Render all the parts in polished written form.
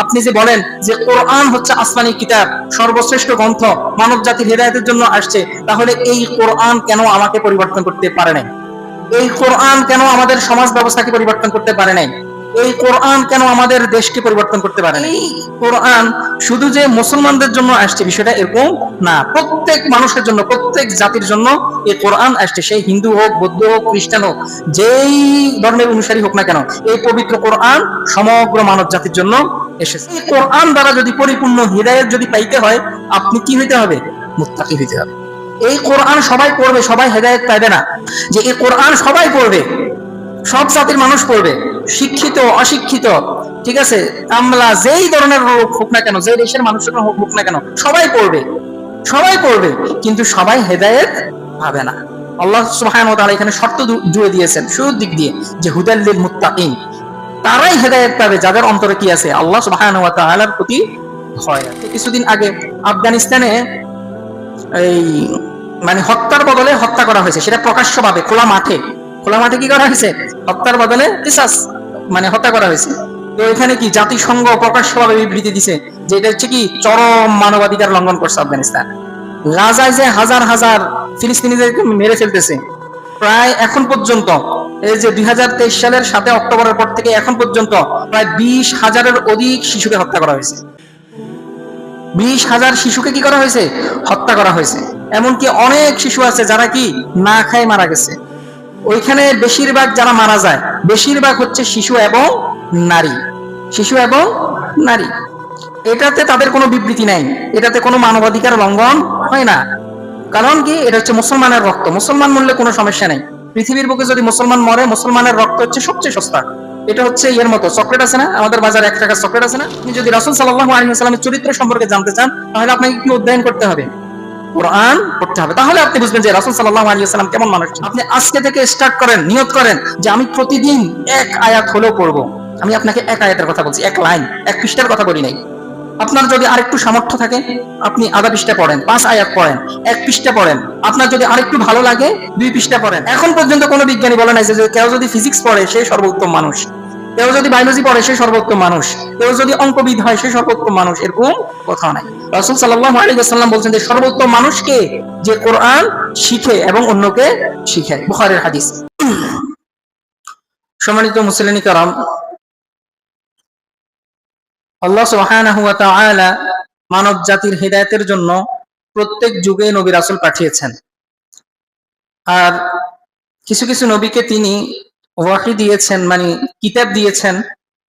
আপনি যে বলেন যে কোরআন হচ্ছে আসমানি কিতাব, সর্বশ্রেষ্ঠ গ্রন্থ, মানব জাতির হেদায়েতের জন্য আসছে, তাহলে এই কোরআন কেন আমাকে পরিবর্তন করতে পারে নাই? এই কোরআন কেন আমাদের সমাজ ব্যবস্থাকে পরিবর্তন করতে পারে নাই? এই কোরআন কেন আমাদের দেশকে পরিবর্তন করতে পারে? এই কোরআন শুধু যে মুসলমানদের জন্য আসছে বিষয়টা এরকম না, প্রত্যেক মানুষের জন্য, প্রত্যেক জাতির জন্য এই কোরআন আসছে। সেই হিন্দু হোক, বৌদ্ধ হোক, খ্রিস্টান হোক, যেই ধর্মের অনুসারী হোক না কেন, এই পবিত্র কোরআন সমগ্র মানব জাতির জন্য এসেছে। এই কোরআন দ্বারা যদি পরিপূর্ণ হিদায়াত যদি পাইতে হয়, আপনি কি হইতে হবে? মুত্তাকি হইতে হবে। এই কোরআন সবাই পড়বে, সবাই হেদায়েত পাবে না। যে এই কোরআন সবাই পড়বে, সব জাতির মানুষ পড়বে, শিক্ষিত, অশিক্ষিত, ঠিক আছে, কামলা, যেই ধরনের লোক হোক না কেন, যে দেশের মানুষের হোক না কেন, সবাই পড়বে, সবাই পড়বে, কিন্তু সবাই হেদায়েত পাবে না। আল্লাহ সুবহানাহু ওয়া তাআলা এখানে শর্ত জুড়ে দিয়েছেন শুরুর দিক দিয়ে যে হুদাল লিল মুত্তাকিন, তারাই হেদায়েত পাবে যাদের অন্তরে কি আছে? আল্লাহ সুবহানাহু ওয়া তাআলার প্রতি ভয় আছে। কিছুদিন আগে আফগানিস্তানে এই মানে হত্যার বদলে হত্যা করা হয়েছে, সেটা প্রকাশ্যভাবে খোলা মাঠে কি করা হয়েছে? হত্যার বদলে কিসাস, মানে হত্যা করা হয়েছে। তো এখানে কি জাতিসংঘ প্রকাশ্যভাবে বিবৃতি দিছে যে এটা হচ্ছে কি চরম মানবাধিকার লঙ্ঘন করছে আফগানিস্তান। গাজায় যে হাজার হাজার ফিলিস্তিনিদেরকে মেরে ফেলতেছে, প্রায় এখন পর্যন্ত, এই যে 2023 সালের 7 অক্টোবরের পর থেকে এখন পর্যন্ত প্রায় 20,000-এর অধিক শিশুকে হত্যা করা হয়েছে। 20,000 শিশুকে কি করা হয়েছে? হত্যা করা হয়েছে। এমনকি অনেক শিশু আছে যারা কি না খায় মারা গেছে। ওইখানে বেশিরভাগ যারা মারা যায়, বেশিরভাগ হচ্ছে শিশু এবং নারী, শিশু এবং নারী। এটাতে তাদের কোনো বিবৃতি নাই, এটাতে কোনো মানবাধিকার লঙ্ঘন হয় না। কারণ কি? এটা হচ্ছে মুসলমানের রক্ত, মুসলমান মরলে কোনো সমস্যা নেই। পৃথিবীর বুকে যদি মুসলমান মরে, মুসলমানের রক্ত হচ্ছে সবচেয়ে সস্তা। এটা হচ্ছে এর মতো চকলেট আছে না, আমাদের বাজারে 1 টাকার চকলেট আছে না। আপনি যদি রাসূল সাল্লাল্লাহু আলাইহি ওয়াসাল্লামের চরিত্র সম্পর্কে জানতে চান, তাহলে আপনাকে কি অধ্যয়ন করতে হবে? কোরআন পড়তে হবে। তাহলে আপনি বুঝবেন যে রাসূল সাল্লাল্লাহু আলাইহি ওয়াসাল্লাম কেমন মানুষ। আপনি আজকে থেকে স্টার্ট করেন, নিয়ত করেন যে আমি প্রতিদিন 1 আয়াত হলেও পড়বো। আমি আপনাকে 1 আয়াতের কথা বলছি, 1 লাইন, 1 পৃষ্ঠার কথা বলি নাই। আপনার যদি আরেকটু সামর্থ্য থাকে, আপনি আধা পৃষ্ঠা পড়েন, 5 আয়াত পড়েন, 1 পৃষ্ঠা পড়েন। আপনার যদি আরেকটু ভালো লাগে 2 পৃষ্ঠা পড়েন। এখন পর্যন্ত কোনো বিজ্ঞানী বলে নাই যে কেউ যদি ফিজিক্স পড়ে সে সর্বোত্তম মানুষ, কেউ যদি বায়োলজি পড়ে সে সর্বোত্তম মানুষ, কেউ যদি অঙ্কবিদ হয় সে সর্বোত্তম মানুষ, এরকম কথা নাই। রাসূল সাল্লাল্লাহু আলাইহি ওয়াসাল্লাম বলছেন যে সর্বোত্তম মানুষ কে? যে কোরআন শিখে এবং অন্যকে শিখায়। বুখারীর হাদিস। সম্মানিত মুসলিম کرام, আল্লাহ সুবহানাহু ওয়া তাআলা মানব জাতির হিদায়াতের জন্য প্রত্যেক যুগে নবী রাসূল পাঠিয়েছেন। আর কিছু কিছু নবীকে তিনি ওয়াহী দিয়েছেন, মানে কিতাব দিয়েছেন।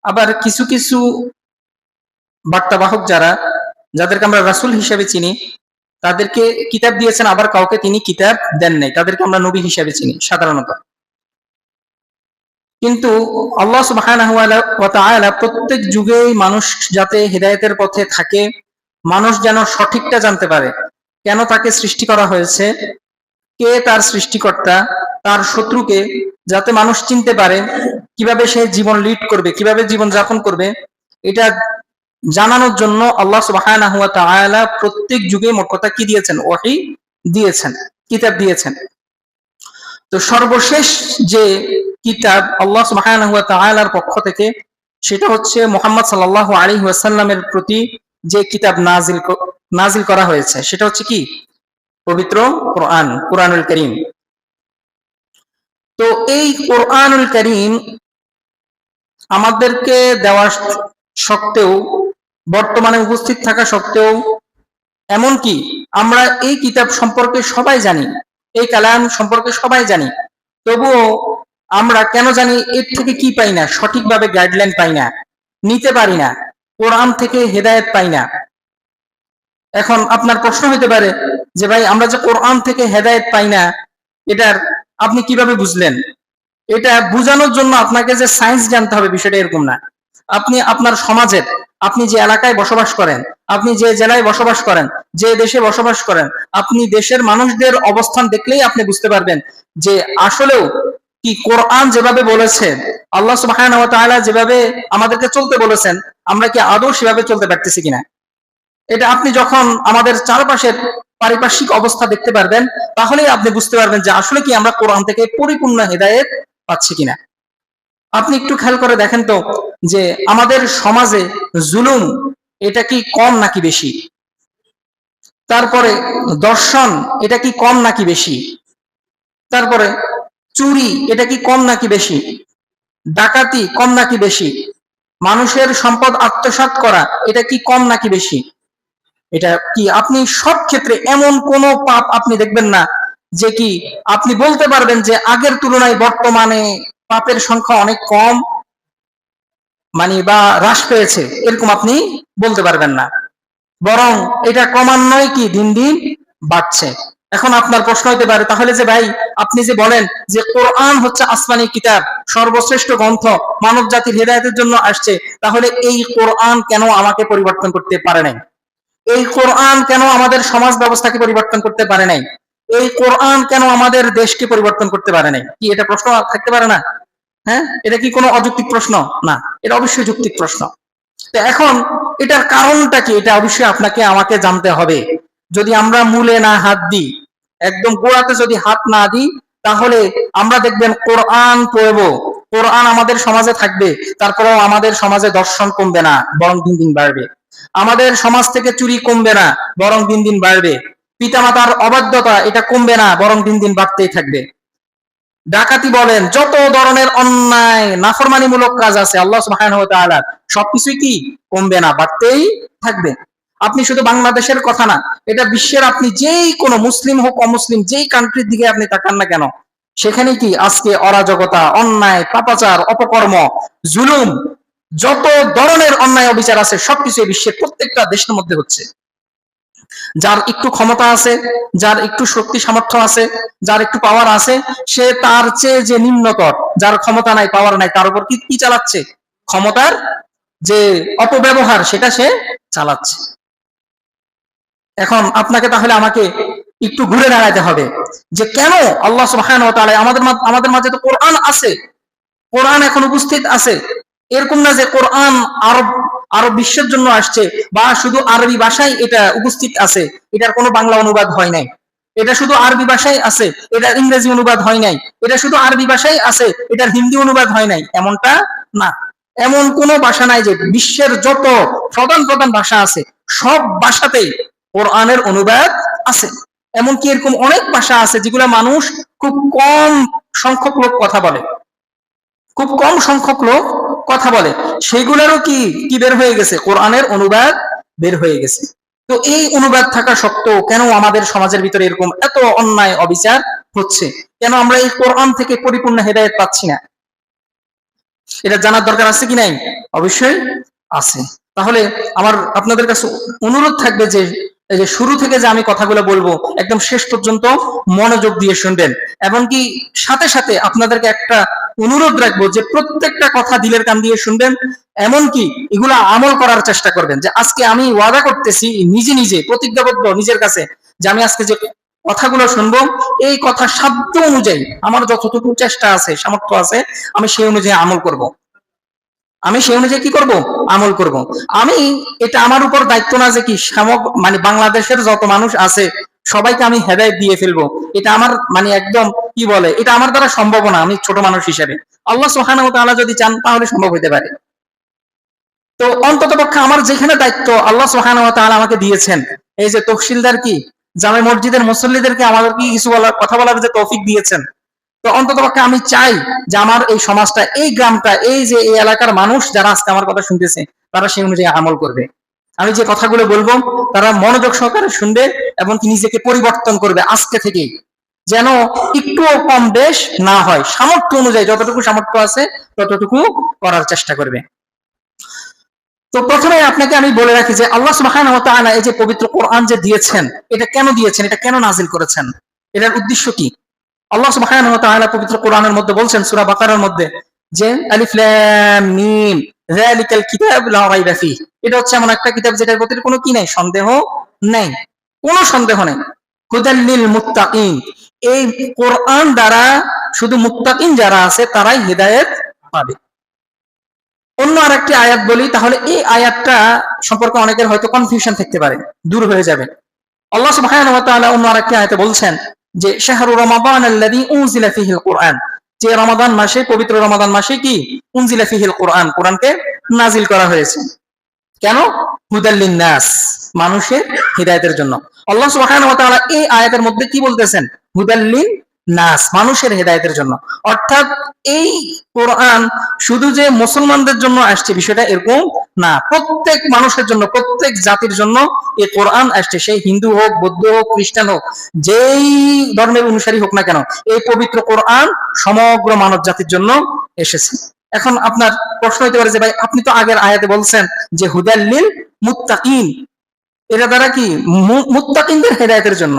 আবার কিছু কিছু বার্তাবাহক যাদেরকে আমরা রাসূল হিসেবে চিনি, তাদেরকে কিতাব দিয়েছেন, আবার কাউকে তিনি কিতাব দেন নাই, তাদেরকে আমরা নবী হিসেবে চিনি সাধারণত। কিন্তু আল্লাহ সুবহানাহু ওয়া তাআলা প্রত্যেক যুগেই মানুষ যাতে হিদায়াতের পথে থাকে, মানুষ যেন সঠিকটা জানতে পারে, কেন তাকে সৃষ্টি করা হয়েছে, কে তার সৃষ্টিকর্তা, তার শত্রুকে, যাতে মানুষ চিনতে পারে, কিভাবে সে জীবন লিড করবে, কিভাবে জীবন যাপন করবে, এটা জানানোর জন্য আল্লাহ সুবহানাহু ওয়া তাআলা প্রত্যেক যুগে মোট কথা কি দিয়েছেন? ওহী দিয়েছেন, কিতাব দিয়েছেন। তো সর্বশেষ যে কিতাব আল্লাহ সুবহানাহু ওয়া তাআলার পক্ষ থেকে, সেটা হচ্ছে মুহাম্মদ সাল্লাল্লাহু আলাইহি ওয়াসাল্লামের প্রতি যে কিতাব নাজিল করা হয়েছে, সেটা হচ্ছে কি? পবিত্র কোরআন, কোরআনুল কারীম। তো এই কোরআনুল কারীম আমাদেরকে দেওয়া সত্ত্বেও, বর্তমানে উপস্থিত থাকা সত্ত্বেও, এমনকি আমরা এই কিতাব সম্পর্কে সবাই জানি, এই কালাম সম্পর্কে সবাই জানি, তবুও আমরা কেন জানি এর থেকে কি পাই না? সঠিকভাবে গাইডলাইন পাই না, নিতে পারি না, কোরআন থেকে হেদায়েত পাই না। এখন আপনার প্রশ্ন হতে পারে যে ভাই, আমরা যে কোরআন থেকে হেদায়েত পাই না, এটার আপনি কিভাবে বুঝলেন? এটা বোঝানোর জন্য আপনাকে যে সায়েন্স জানতে হবে বিষয়টা এরকম না। আপনি আপনার সমাজের, আপনি যে এলাকায় বসবাস করেন, আপনি যে জেলায় বসবাস করেন, যে দেশে বসবাস করেন, আপনি দেশের মানুষদের অবস্থান দেখলেই আপনি বুঝতে পারবেন যে আসলেও কি কোরআন যেভাবে বলেছে, আল্লাহ সুবহানাহু ওয়া তাআলা যেভাবে আমাদেরকে চলতে বলেছেন, আমরা কি আদৌ সেভাবে চলতে পারতেছি কিনা। এটা আপনি যখন আমাদের চারপাশের পারিপার্শ্বিক অবস্থা দেখতে পারবেন, তাহলেই আপনি বুঝতে পারবেন যে আসলে কি আমরা কোরআন থেকে পরিপূর্ণ হেদায়েত পাচ্ছি কিনা। আপনি একটু খেয়াল করে দেখেন তো যে আমাদের সমাজে জুলুম এটা কি কম নাকি বেশি? তারপরে দর্শন এটা কি কম নাকি বেশি? তারপরে চুরি এটা কি কম নাকি বেশি? ডাকাতি কম নাকি বেশি? মানুষের সম্পদ আত্মসাৎ করা এটা কি কম নাকি বেশি? এটা কি আপনি সব ক্ষেত্রে এমন কোন পাপ আপনি দেখবেন না যে কি আপনি বলতে পারবেন যে আগের তুলনায় বর্তমানে পাপের সংখ্যা অনেক কম বা হ্রাস পেয়েছে, এরকম আপনি বলতে পারবেন না। বরং এটা ক্রমান্বয়ে কি দিন দিন বাড়ছে। এখন আপনার প্রশ্ন হতে পারে, তাহলে যে ভাই আপনি যে বলেন যে কোরআন হচ্ছে আসমানি কিতাব, সর্বশ্রেষ্ঠ গ্রন্থ, মানব জাতির হেদায়েতের জন্য আসছে, তাহলে এই কোরআন কেন আমাকে পরিবর্তন করতে পারে নাই? এই কোরআন কেন আমাদের সমাজ ব্যবস্থাকে পরিবর্তন করতে পারে নাই? এই কোরআন কেন আমাদের দেশকে পরিবর্তন করতে পারে নাই? কি এটা প্রশ্ন থাকতে পারে না? হ্যাঁ, এটা কি কোনো অযৌক্তিক প্রশ্ন? না, এটা অবশ্যই যৌক্তিক প্রশ্ন। তো এখন এটার কারণটা কি, এটা অবশ্যই আপনাকে আমাকে জানতে হবে। যদি আমরা মূলে না হাত দিই, একদম গোড়াতে যদি হাত না দিই, তাহলে আমরা দেখবেন কোরআন পড়বো, কোরআন আমাদের সমাজে থাকবে, তারপরেও আমাদের সমাজে দর্শন কমবে না, বরং দিন দিন বাড়বে। আমাদের সমাজ থেকে চুরি কমবে না, বরং দিন দিন বাড়বে। পিতামাতার অবাধ্যতা এটা কমবে না, বরং দিন দিন বাড়তেই থাকবে। ডাকাতি বলেন, যত ধরনের অন্যায় নাফরমানিমূলক কাজ আছে আল্লাহ সুবহানাহু ওয়া তাআলা, সবকিছুই কি কমবে না, বাড়তেই থাকবে। আপনি শুধু বাংলাদেশের কথা না, এটা বিশ্বের আপনি যেই কোনো মুসলিম হোক অমুসলিম যেই কান্ট্রির দিকে আপনি তাকান না কেন, সেখানে কি আজকে অরাজকতা, অন্যায়, পাপাচার, অপকর্ম, জুলুম, যত ধরনের অন্যায় অবিচার আছে সবকিছু বিশ্বের প্রত্যেকটা দেশের মধ্যে হচ্ছে। যার একটু ক্ষমতা আছে, যার একটু শক্তি সামর্থ্য আছে, যার একটু পাওয়ার আছে, সে তার চেয়ে যে নিম্নতর, যার ক্ষমতা নাই, পাওয়ার নাই, তার উপর কি চালাচ্ছে? ক্ষমতার যে অপব্যবহার সেটা সে চালাচ্ছে। এখন আপনাকে তাহলে আমাকে একটু ঘুরে দাঁড়াতে হবে যে কেন আল্লাহ সুবহানাহু ওয়া তাআলা আমাদের মাঝে তো কোরআন আছে, কোরআন এখন উপস্থিত আছে। এরকম না যে কোরআন আরব বিশ্বের জন্য আসছে বা শুধু আরবি ভাষায় এটা উপস্থিত আছে, এটার কোনো বাংলা অনুবাদ হয় নাই। এটা শুধু আরবি ভাষায় আছে, এটার ইংরেজি অনুবাদ হয় নাই। এটা শুধু আরবি ভাষায় আছে, এটার হিন্দি অনুবাদ হয় নাই, এমনটা না। এমন কোন ভাষা নাই যে বিশ্বের যত প্রধান প্রধান ভাষা আছে সব ভাষাতেই কোরআনের অনুবাদ আছে। এমনকি এরকম অনেক ভাষা আছে যেগুলো মানুষ খুব কম সংখ্যক লোক কথা বলে, খুব কম সংখ্যক লোক কথা বলে, সেগুলোরও কি বের হয়ে গেছে? কোরআনের অনুবাদ বের হয়ে গেছে। তো এই অনুবাদ থাকা সত্ত্বেও কেন আমাদের সমাজের ভিতরে এরকম এত অন্যায় অবিচার হচ্ছে? কেন আমরা এই কোরআন থেকে পরিপূর্ণ হেদায়েত পাচ্ছি না? এটা জানার দরকার আছে কি নাই? অবশ্যই আছে। তাহলে আমার আপনাদের কাছে অনুরোধ থাকবে যে এই যে শুরু থেকে যে আমি কথাগুলো বলবো একদম শেষ পর্যন্ত মনোযোগ দিয়ে শুনবেন, এবং কি সাথে সাথে আপনাদেরকে একটা অনুরোধ রাখবো যে প্রত্যেকটা কথা দিলের কান দিয়ে শুনবেন, এমনকি এগুলা আমল করার চেষ্টা করবেন। যে আজকে আমি ওয়াদা করতেছি নিজে নিজে প্রতিজ্ঞাবদ্ধ নিজের কাছে যে আমি আজকে যে কথাগুলো শুনবো এই কথা সাধ্য অনুযায়ী আমার যতটুকু চেষ্টা আছে, সামর্থ্য আছে, আমি সেই অনুযায়ী আমল করব। আমি সেই অনুযায়ী কি করব? আমল করব। আমি এটা আমার উপর দায়িত্ব না যে কি বাংলাদেশের যত মানুষ আছে সবাইকে আমি হেদায়েত দিয়ে ফেলবো, এটা আমার একদম কি বলে, এটা আমার দ্বারা সম্ভব না। আমি ছোট মানুষ হিসেবে, আল্লাহ সুবহানাহু ওয়া তাআলা যদি চান তাহলে সম্ভব হতে পারে। তো অন্ততপক্ষে আমার যেখানে দায়িত্ব আল্লাহ সুবহানাহু ওয়া তাআলা আমাকে দিয়েছেন, এই যে তফসিলদার কি জামে মসজিদের মুসল্লিদেরকে আমাদের কি কিছু কথা বলার যে তৌফিক দিয়েছেন, তো অন্ততপক্ষে আমি চাই যে আমার এই সমাজটা, এই গ্রামটা, এই যে এই এলাকার মানুষ যারা আজকে আমার কথা শুনতেছে তারা সেই অনুযায়ী আমল করবে। আমি যে কথাগুলো বলবো তারা মনোযোগ সহকারে শুনবে এবং কি নিজেকে পরিবর্তন করবে আজকে থেকেই, যেন একটুও কম বেশ না হয়। সামর্থ্য অনুযায়ী যতটুকু সামর্থ্য আছে ততটুকু করার চেষ্টা করবে। তো প্রথমে আপনাকে আমি বলে রাখি যে আল্লাহ সুবহানাহু ওয়া তাআলা এই যে পবিত্র কোরআন যে দিয়েছেন, এটা কেন দিয়েছেন, এটা কেন নাজিল করেছেন, এটার উদ্দেশ্য কি? আল্লাহ সুবহানাহু ওয়া তাআলা পবিত্র কোরআনের মধ্যে বলছেন সূরা বাকারার মধ্যে যে আলিফ লাম মিম যালিকাল কিতাবু লা রাইবা ফীহ, এটা হচ্ছে এমন একটা কিতাব যেটার প্রতি কোনো কি নাই, সন্দেহ নাই, কোনো সন্দেহ নেই। হুদাল লিল মুত্তাকিন, এই কোরআন দ্বারা শুধু মুত্তাকিন যারা আছে তারাই হেদায়েত পাবে। অন্য আরেকটি আয়াত বলি, তাহলে এই আয়াতটা সম্পর্কে অনেকের হয়তো কনফিউশন থাকতে পারে, দূর হয়ে যাবে। আল্লাহ সুবহানাহু ওয়া তাআলা অন্য আরেকটি আয়াতে বলছেন যে শাহরু রমাদান আল্লাযী উনজিলা ফীহিল কুরআন, যে রমাদান মাসে, পবিত্র রমাদান মাসে কি উনজিলা ফিহিল কোরআন, কোরআনকে নাজিল করা হয়েছে। কেন? হুদাল লিন্নাস, মানুষের হিদায়াতের জন্য। আল্লাহ সুবহানাহু ওয়া তাআলা এই আয়াতের মধ্যে কি বলতেছেন? হুদাল লিন্নাস, মানুষের হিদায়াতের জন্য। অর্থাৎ এই কোরআন শুধু যে মুসলমানদের জন্য আসছে বিষয়টা এরকম না, প্রত্যেক মানুষের জন্য, প্রত্যেক জাতির জন্য এই কোরআন আসছে। সেই হিন্দু হোক, বৌদ্ধ হোক, খ্রিস্টান হোক, যেই ধর্মের অনুসারী হোক না কেন, এই পবিত্র কোরআন সমগ্র মানব জাতির জন্য এসেছে। এখন আপনার প্রশ্ন হতে পারে যে ভাই, আপনি তো আগের আয়াতে বলছেন যে হুদাল লিল মুত্তাকিন, এটা দ্বারা কি মুত্তাকিনদের হেদায়েতের জন্য।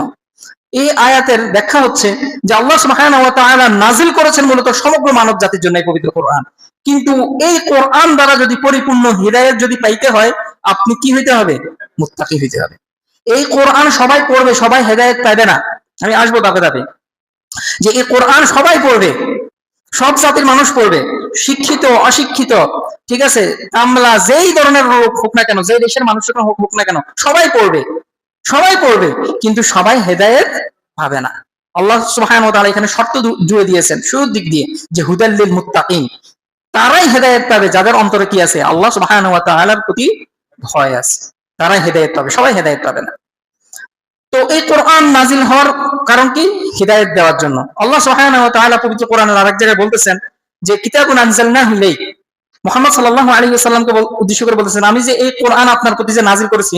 এই আয়াতের ব্যাখ্যা হচ্ছে যে আল্লাহ সুবহানাহু ওয়া তাআলা নাজিল করেছেন মূলত সমগ্র মানব জাতির জন্য এই পবিত্র কোরআন। কিন্তু এই কোরআন দ্বারা যদি পরিপূর্ণ হিদায়াত যদি পাইতে হয়, আপনি কি হইতে হবে? মুত্তাকি হইতে হবে। এই কোরআন সবাই পড়বে, সবাই হেদায়েত পাবে না। আমি আসবো ধাপে ধাপে যে এই কোরআন সবাই পড়বে, সব জাতির মানুষ পড়বে, শিক্ষিত অশিক্ষিত, ঠিক আছে, কামলা, যেই ধরনের লোক হোক না কেন, যে দেশের মানুষ হোক না কেন, সবাই পড়বে, সবাই পড়বে, কিন্তু সবাই হেদায়েত পাবে না। আল্লাহ সুবহানাহু ওয়া তাআলা এখানে শর্ত জুড়ে দিয়েছেন শুরুর দিক দিয়ে যে হুদাল লিল মুত্তাকিন, তারাই হেদায়েত পাবে যাদের অন্তরে কি আছে? আল্লাহ সুবহানাহু ওয়া তাআলার প্রতি ভয় আছে, তারাই হেদায়েত পাবে, সবাই হেদায়েত পাবে না। তো এই কোরআন নাজিল হওয়ার কারণ কি? হিদায়াত দেওয়ার জন্য। আল্লাহ সুবহানাহু ওয়া তাআলা পবিত্র কোরআনের আরেক জায়গায় বলতেছেন যে কিতাবুন আনজালনাহু ইলাইক, মুহাম্মদ সাল্লাল্লাহু আলাইহি ওয়াসাল্লামকে উদ্দেশ্য করে বলতেছেন, আমি যে এই কোরআন আপনার প্রতি যে নাজিল করেছি,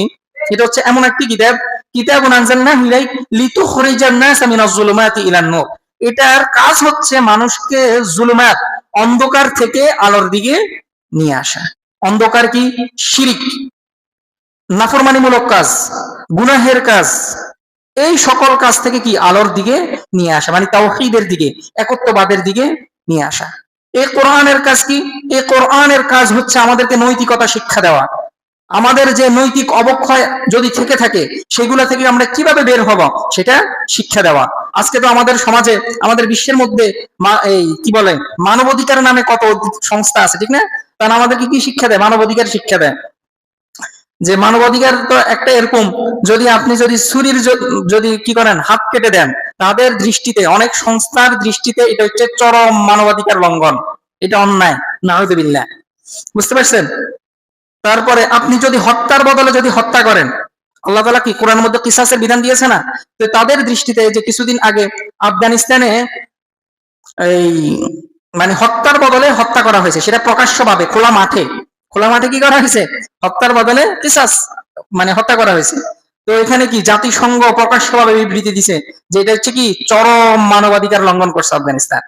এটা হচ্ছে এমন একটি কিতাব, কিতাবুন আনজালনাহু ইলাইক লিতুখরিজান নাস মিনাজ যুলুমাতি ইলান নূর। এটার কাজ হচ্ছে মানুষকে জুলুমাত, অন্ধকার থেকে আলোর দিকে নিয়ে আসা। অন্ধকার কি? শিরিক, নাফরমানিমূলক কাজ, গুনাহের কাজ, এই সকল কাজ থেকে কি আলোর দিকে নিয়ে আসা, মানে তাওহীদের দিকে, একত্ববাদের দিকে নিয়ে আসা। এই কোরআনের কাজ কি? এই কোরআনের কাজ হচ্ছে আমাদেরকে নৈতিকতা শিক্ষা দেওয়া। আমাদের যে নৈতিক অবক্ষয় যদি থেকে থাকে, সেগুলা থেকে আমরা কিভাবে বের হব সেটা শিক্ষা দেওয়া। আজকে তো আমাদের সমাজে, আমাদের বিশ্বের মধ্যে এই কি বলে, মানবাধিকার নামে কত সংস্থা আছে, ঠিক না? তারা আমাদেরকে কি শিক্ষা দেয়? মানবাধিকার শিক্ষা দেয়। যে মানবাধিকার তো একটা এরকম, যদি আপনি যদি ছুরির যদি কি করেন, হাত কেটে দেন, তাদের দৃষ্টিতে, অনেক সংস্থার দৃষ্টিতে এটা হচ্ছে চরম মানবাধিকার লঙ্ঘন, এটা অন্যায়, নাউযুবিল্লাহ। বুঝতে পারছেন? তারপরে আপনি যদি হত্যার বদলে যদি হত্যা করেন, আল্লাহ তাআলা কি কোরআনের মধ্যে কিসাসের বিধান দিয়েছে না? তো তাদের দৃষ্টিতে যে কিছুদিন আগে আফগানিস্তানে এই মানে হত্যার বদলে হত্যা করা হয়েছে, সেটা প্রকাশ্যভাবে খোলা মাঠে, খোলা মাঠে কি করা হয়েছে? হত্যার বদলে কিসাস, মানে হত্যা করা হয়েছে। তো এখানে কি জাতিসংঘ প্রকাশ্যভাবে বিবৃতি দিছে যে এটা হচ্ছে কি চরম মানবাধিকার লঙ্ঘন করছে আফগানিস্তান।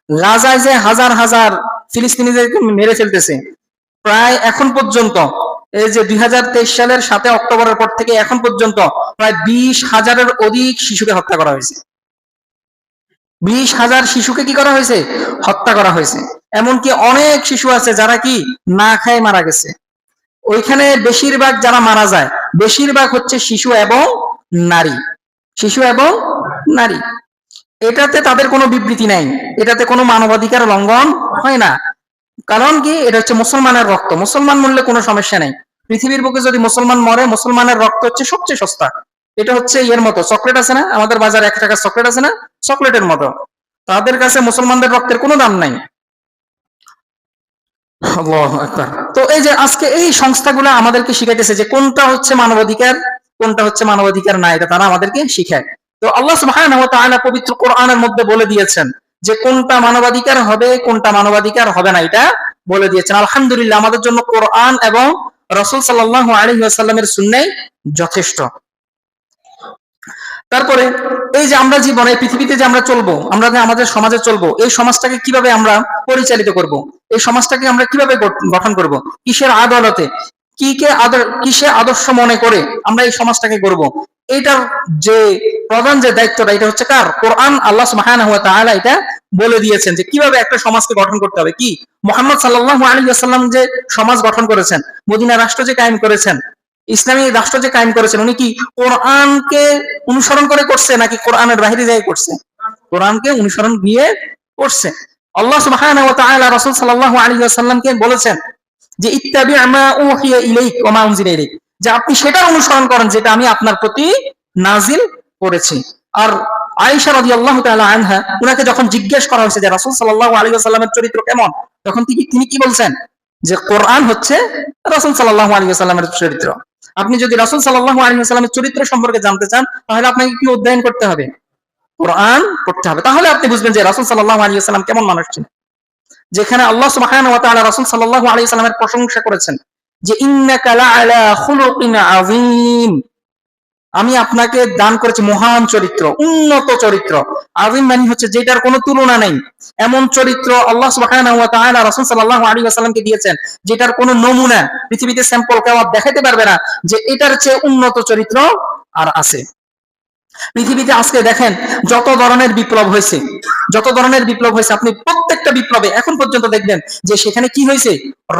গাজায় যে হাজার হাজার ফিলিস্তিনিদেরকে মেরে ফেলতেছে, প্রায় এখন পর্যন্ত, এই যে 2023 সালের 7 অক্টোবরের পর থেকে এখন পর্যন্ত প্রায় 20,000-এর অধিক শিশুকে হত্যা করা হয়েছে। 20,000 শিশুকে কি করা হয়েছে? হত্যা করা হয়েছে। এমনকি অনেক শিশু আছে যারা কি না খায় মারা গেছে। ওইখানে বেশিরভাগ যারা মারা যায়, বেশিরভাগ হচ্ছে শিশু এবং নারী, শিশু এবং নারী। এটাতে তাদের কোনো বিবৃতি নাই, এটাতে কোনো মানবাধিকার লঙ্ঘন হয় না। কারণ কি? এটা হচ্ছে মুসলমানের রক্ত, মুসলমান মরলে কোনো সমস্যা নেই। পৃথিবীর বুকে যদি মুসলমান মরে, মুসলমানের রক্ত হচ্ছে সবচেয়ে সস্তা। এটা হচ্ছে ইয়ের মতো, চকলেট আছে না আমাদের বাজারে, 1 টাকার চকলেট আছে না, চকলেটের মতো। তাদের কাছে মুসলমানদের রক্তের কোনো দাম নাই। আল্লাহু আকবার। তো এই যে আজকে এই সংস্থাগুলো আমাদেরকে শিখাইতেছে যে কোনটা হচ্ছে মানবাধিকার, কোনটা হচ্ছে মানবাধিকার না, এটা তারা আমাদেরকে শিখায়। তো আল্লাহ সুবহানাহু ওয়া তাআলা পবিত্র কোরআনের মধ্যে বলে দিয়েছেন যে কোনটা মানবাধিকার হবে, কোনটা মানবাধিকার হবে না, এটা বলে দিয়েছেন। আলহামদুলিল্লাহ, আমাদের জন্য কোরআন এবং রাসূল সাল্লাল্লাহু আলাইহি ওয়াসাল্লামের সুন্নাহ যথেষ্ট। তারপরে এই যে আমরা জীবনে পৃথিবীতে যে আমরা চলবো, আমরা যে আমাদের সমাজে চলবো, এই সমাজটাকে কিভাবে আমরা পরিচালিত করব, এই সমাজটাকে আমরা কিভাবে গঠন করব, কিসের আদালতে, কিসে আদর্শ মনে করে আমরা এই সমাজটাকে গড়ব, এটার যে প্রধান যে দায়িত্বটা, এটা হচ্ছে কার? কোরআন। আল্লাহ সুবহানাহু ওয়া তাআলা এটা বলে দিয়েছেন যে কিভাবে একটা সমাজকে গঠন করতে হবে। কি মুহাম্মদ সাল্লাল্লাহু আলাইহি ওয়াসাল্লাম যে সমাজ গঠন করেছেন, মদিনা রাষ্ট্র যে কায়েম করেছেন, ইসলামী রাষ্ট্র যে কায়েম করেছেন, উনি কি কোরআনকে অনুসরণ করে করছে নাকি কোরআনের বাইরে যাই করছে? কোরআনকে অনুসরণ দিয়ে করছে। আল্লাহ সুবহানাহু ওয়া তাআলা রাসূল সাল্লাল্লাহু আলাইহি ওয়াসাল্লামকে বলেছেন যে ইত্তাবি' মা উহিয়া ইলাইক ওয়া মা উনজিলা ইলাইক, যে আপনি সেটা অনুসরণ করেন যেটা আমি আপনার প্রতি নাজিল করেছি। আর আয়েশা রাদিয়াল্লাহু তাআলা আনহা, উনাকে যখন জিজ্ঞেস করা হয়েছে যে রাসূল সাল্লাল্লাহু আলাইহি ওয়াসাল্লামের চরিত্র কেমন, তখন তিনি কি বলছেন যে কোরআন হচ্ছে রাসূল সাল্লাল্লাহু আলাইহি ওয়াসাল্লামের চরিত্র। আপনি যদি রাসূল সাল্লাল্লাহু আলাইহি ওয়াসাল্লামের চরিত্র সম্পর্কে জানতে চান, তাহলে আপনাকে কি অধ্যয়ন করতে হবে? কোরআন পড়তে হবে। তাহলে আপনি বুঝবেন যে রাসূল সাল্লাল্লাহু আলাইহি ওয়াসাল্লাম কেমন মানুষ ছিলেন। যেখানে আল্লাহ সুবহানাহু ওয়া তাআলা রাসূল সাল্লাল্লাহু আলাইহি ওয়াসাল্লামের প্রশংসা করেছেন যে ইন্নাকা লাআলা খুলুকিন আযীম, আমি আপনাকে দান করেছি মহান চরিত্র, উন্নত চরিত্র। আযীম মানে হচ্ছে যেটার কোনো তুলনা নেই, এমন চরিত্র আল্লাহ সুবহানাহু ওয়া তাআলা রাসূল সাল্লাল্লাহু আলাইহি ওয়াসাল্লামকে দিয়েছেন যেটার কোনো নমুনা পৃথিবীতে স্যাম্পল কেউ দেখাতে পারবে না যে এটার চেয়ে উন্নত চরিত্র আর আছে। পৃথিবীতে আজকে দেখেন যত ধরনের বিপ্লব হয়েছে, আপনি প্রত্যেকটা বিপ্লবে এখন পর্যন্ত দেখবেন যে সেখানে কি হয়েছে?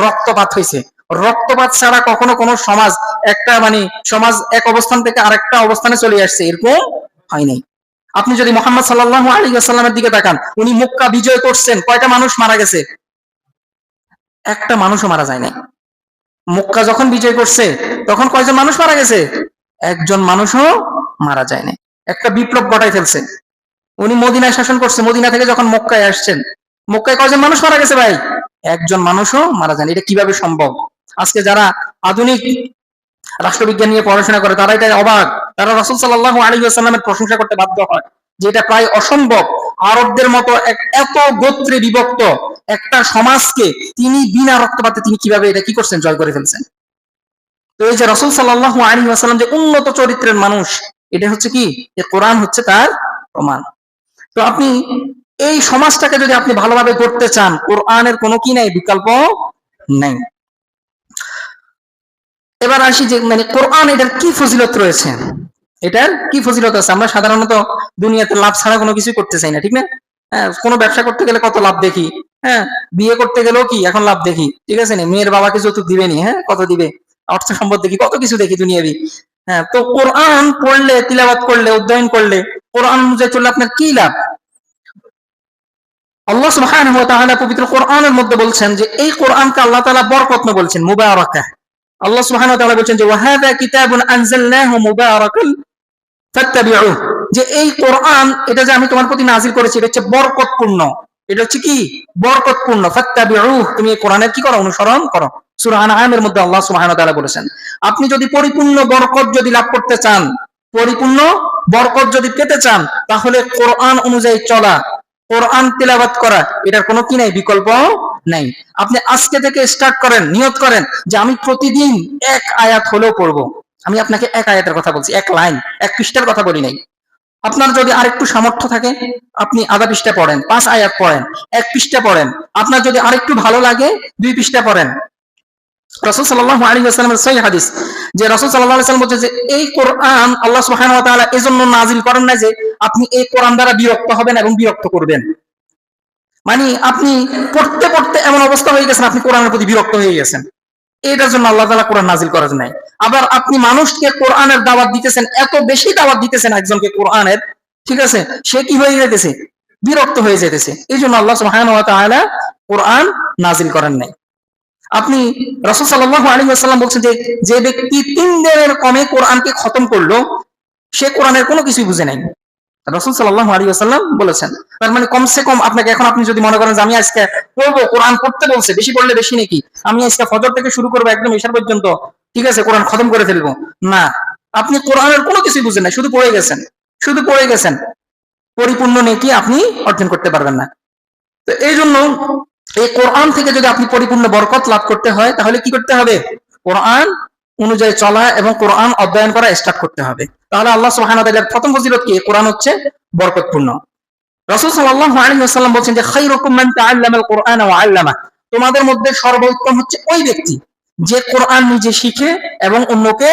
রক্তপাত হয়েছে। রক্তপাত ছাড়া কখনো কোনো সমাজ এক অবস্থান থেকে আরেকটা অবস্থানে চলে আসছে এরকম হয় নাই। আপনি যদি মুহাম্মদ সাল্লাল্লাহু আলাইহি ওয়াসাল্লামের দিকে তাকান, উনি মক্কা বিজয় করছেন, কয়টা মানুষ মারা গেছে? একটা মানুষও মারা যায় নাই। মক্কা যখন বিজয় করছে তখন কয়জন মানুষ মারা গেছে? একজন মানুষও মারা যায় নাই। একটা বিপ্লব ঘটাই ফেলছে। উনি মদিনায় শাসন করছে, মদিনা থেকে যখন মক্কায় আসছেন, মক্কায় কয়জন মানুষ মারা গেছে ভাই? একজন মানুষও মারা যায়নি। এটা কিভাবে সম্ভব? আজকে যারা আধুনিক রাষ্ট্রবিজ্ঞান নিয়ে পড়াশোনা করে তারা এটা অবাক, তারা রাসূল সাল্লাল্লাহু আলাইহি ওয়াসাল্লামের প্রশংসা করতে বাধ্য হয় যে এটা প্রায় অসম্ভব। আরবদের মতো এত গোত্রে বিভক্ত একটা সমাজকে তিনি বিনা রক্তপাতে তিনি কিভাবে এটা কি করছেন? জয় করে ফেলছেন। তো এই যে রাসূল সাল্লাল্লাহু আলাইহি ওয়াসাল্লাম যে উন্নত চরিত্রের মানুষ, এটা হচ্ছে কি? যে কোরআন হচ্ছে তার প্রমাণ। তো আপনি এই সমাজটাকে যদি আপনি ভালোভাবে গড়তে চান, কোরআনের কোনো কি নাই, বিকল্প নাই। এবার আসি যে কোরআন এটার কি ফজিলত রয়েছে, এটার কি ফজিলত আছে। আমরা সাধারণত দুনিয়াতে লাভ ছাড়া কোনো কিছু করতে চাই না, ঠিক না? হ্যাঁ, কোনো ব্যবসা করতে গেলে কত লাভ দেখি, হ্যাঁ, বিয়ে করতে গেলেও কি এখন লাভ দেখি, ঠিক আছে না? মেয়ের বাবাকে যৌতুক দিবে নি, হ্যাঁ, কত দিবে, অর্থ সম্পদ দেখি, কত কিছু দেখি দুনিয়াবি। হ্যাঁ, তো কোরআন পড়লে, তিলাওয়াত করলে, অধ্যয়ন করলে, কোরআন অনুযায়ী চললে আপনার কি লাভ? আল্লাহ সুবহানাহু ওয়া তাআলা পবিত্র কোরআনের মধ্যে বলছেন যে এই কোরআনকে আল্লাহ তাআলা বরকতময় বলছেন, মুবারাকা। আল্লাহ সুবহানাহু ওয়া তাআলা বলছেন যে ওয়াহাদা কিতাবুন আনজালনাহু মুবারাকান ফাত্তাবিউহু, যে এই কোরআন এটা যে আমি তোমার প্রতি নাযিল করেছি এটা হচ্ছে বরকতপূর্ণ। এটা হচ্ছে কি? বরকতপূর্ণ। ফাত্তাবিউহু, তুমি এই কোরআনের কি করো? অনুসরণ করো। সূরা আনআমের মধ্যে আল্লাহ সুবহানাহু ওয়া তাআলা বলেছেন আপনি যদি পরিপূর্ণ বরকত যদি লাভ করতে চান, পরিপূর্ণ বরকত যদি পেতে চান, তাহলে কোরআন অনুযায়ী চলা, কোরআন তিলাওয়াত করা, এটার কোনো কি নাই, বিকল্প নাই। আপনি আজকে থেকে স্টার্ট করেন, নিয়ত করেন যে আমি প্রতিদিন এক আয়াত হলেও পড়বো। আমি আপনাকে এক আয়াতের কথা বলছি, এক লাইন, এক পৃষ্ঠার কথা বলি নাই। আপনার যদি আরেকটু সামর্থ্য থাকে আপনি আধা পৃষ্ঠা পড়েন, 5 আয়াত পড়েন, 1 পৃষ্ঠা পড়েন। আপনার যদি আরেকটু ভালো লাগে 2 পৃষ্ঠা পড়েন। রাসূল সাল্লাল্লাহু আলাইহি ওয়াসাল্লামের সহিহ হাদিস যে রাসূল সাল্লাল্লাহু আলাইহি ওয়াসাল্লাম বলছে যে এই কোরআন আল্লাহ সুবহানাহু ওয়া তাআলা এজন্য নাযিল করেন না যে আপনি এই কোরআন দ্বারা বিরক্ত হবেন এবং বিরক্ত করবেন। মানে আপনি পড়তে পড়তে এমন অবস্থা হয়ে গেছেন আপনি কোরআনের প্রতি বিরক্ত হয়ে গেছেন, এটার জন্য আল্লাহ তাআলা কোরআন নাযিল করেন নাই। আবার আপনি মানুষকে কোরআনের দাওয়াত দিতেছেন, এত বেশি দাওয়াত দিতেছেন একজনকে কোরআনের, ঠিক আছে, সে কি হয়ে যেতেছে? বিরক্ত হয়ে যেতেছে। এই জন্য আল্লাহ সুবহানাহু ওয়া তাআলা কোরআন নাযিল করেন নাই। আপনি রাসূল সাল্লাল্লাহু আলাইহি ওয়াসাল্লাম বলছেন যে যে ব্যক্তি 3 দিনের কমে কোরআনকে খতম করলো সে কোরআনের কোনো কিছুই বুঝে নাই। রাসূল সাল্লাল্লাহু আলাইহি ওয়াসাল্লাম বলেছেন। তার মানে কমসে কম আপনাকে এখন আপনি যদি মনে করেন যে আমি আজকে পড়বো, কোরআন পড়তে বলছে, বেশি পড়লে বেশি নাকি, আমি আজকে ফজর থেকে শুরু করবো একদম ইশা পর্যন্ত, ঠিক আছে, কোরআন খতম করে ফেলবো, না, আপনি কোরআনের কোনো কিছুই বুঝেন না, শুধু পড়ে গেছেন, পরিপূর্ণ নেকি আপনি অর্জন করতে পারবেন না। তো এই জন্য এই কোরআন থেকে যদি আপনি পরিপূর্ণ বরকত লাভ করতে হয় তাহলে কি করতে হবে? কোরআন অনুযায়ী চলা এবং কোরআন অধ্যয়ন করা স্টার্ট করতে হবে। তাহলে আল্লাহ সুবহানাহু ওয়া তাআলার প্রথম ফজিলত কি? কোরআন হচ্ছে বরকতপূর্ণ। রাসূল সাল্লাল্লাহু আলাইহি ওয়াসাল্লাম বলেন যে খায়রুকুম মান তাআল্লামাল কুরআন ওয়া আল্লামা, তোমাদের মধ্যে সর্বোত্তম হচ্ছে ওই ব্যক্তি যে কোরআন নিজে শিখে এবং অন্যকে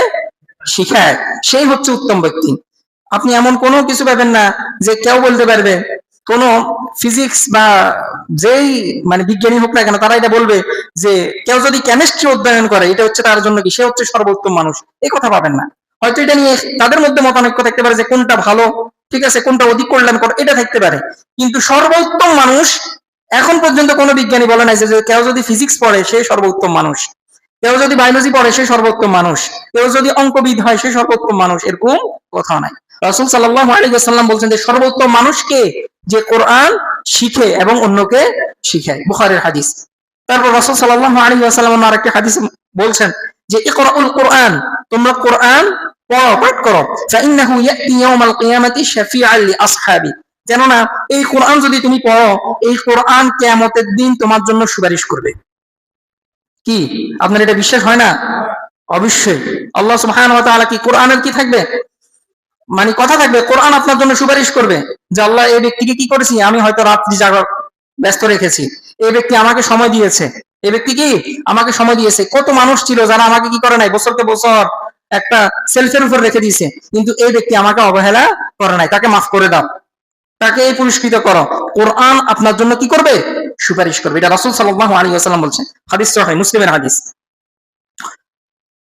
শিখায়, সেই হচ্ছে উত্তম ব্যক্তি। আপনি এমন কোনো কিছু পাবেন না যে কেউ বলতে পারবে, কোন ফিজিক্স বা যেই বিজ্ঞানী হোক না কেন, তারা এটা বলবে যে কেউ যদি কেমিস্ট্রি অধ্যয়ন করে এটা হচ্ছে তার জন্য কি, সে হচ্ছে সর্বোত্তম মানুষ, এই কথা পাবেন না। হয়তো এটা নিয়ে তাদের মধ্যে মতানৈক্য থাকতে পারে যে কোনটা ভালো, ঠিক আছে, কোনটা অধিক কল্যাণকর, এটা থাকতে পারে, কিন্তু সর্বোত্তম মানুষ এখন পর্যন্ত কোনো বিজ্ঞানী বলে নাই যে কেউ যদি ফিজিক্স পড়ে সে সর্বোত্তম মানুষ, কেউ যদি বায়োলজি পড়ে সে সর্বোত্তম মানুষ, কেউ যদি অঙ্কবিদ হয় সে সর্বোত্তম মানুষ, এরকম কথা নাই। রাসূল সাল্লাল্লাহু আলাইহি ওয়াসাল্লাম বলছেন যে সর্বোত্তম মানুষকে যে কোরআন শিখে এবং অন্যকে শিখায়, বুখারীর হাদিস। তারপর রাসূল সাল্লাল্লাহু আলাইহি ওয়াসাল্লাম আরেকটা হাদিসে বলছেন যে ইকরাউল কোরআন, তোমরা কোরআন পড়ো, পাঠ করো, ফাইন্নাহু ইয়াতি ইয়াউমাল কিয়ামাতি শাফিআন লিআসহাবি, কেননা এই কোরআন যদি তুমি পড়ো, এই কোরআন কিয়ামতের দিন তোমার জন্য সুপারিশ করবে। কি আপনার এটা বিশ্বাস হয় না? অবশ্যই। আল্লাহ সুবহানাহু ওয়া তাআলা কি কোরআনের কি থাকবে, মানে কথা থাকবে, কোরআন আপনার জন্য সুপারিশ করবে যে আল্লাহ এই ব্যক্তিকে কি করেছি, আমি হয়তো রাত্রি জাগা ব্যস্ত রেখেছি, এই ব্যক্তি আমাকে সময় দিয়েছে, এই ব্যক্তি কি আমাকে সময় দিয়েছে। কত মানুষ ছিল যারা আমাকে কি করে নাই, বছরকে বছর একটা সেলফের উপর রেখে দিয়েছে, কিন্তু এই ব্যক্তি আমাকে অবহেলা করে নাই, তাকে মাফ করে দাও, তাকে এই পুরস্কৃত করো। কোরআন আপনার জন্য কি করবে, সুপারিশ করবে। এটা রাসূল সাল্লাল্লাহু আলাইহি ওয়াসাল্লাম বলছেন, হাদিস সহিহ, মুসলিমের হাদিস।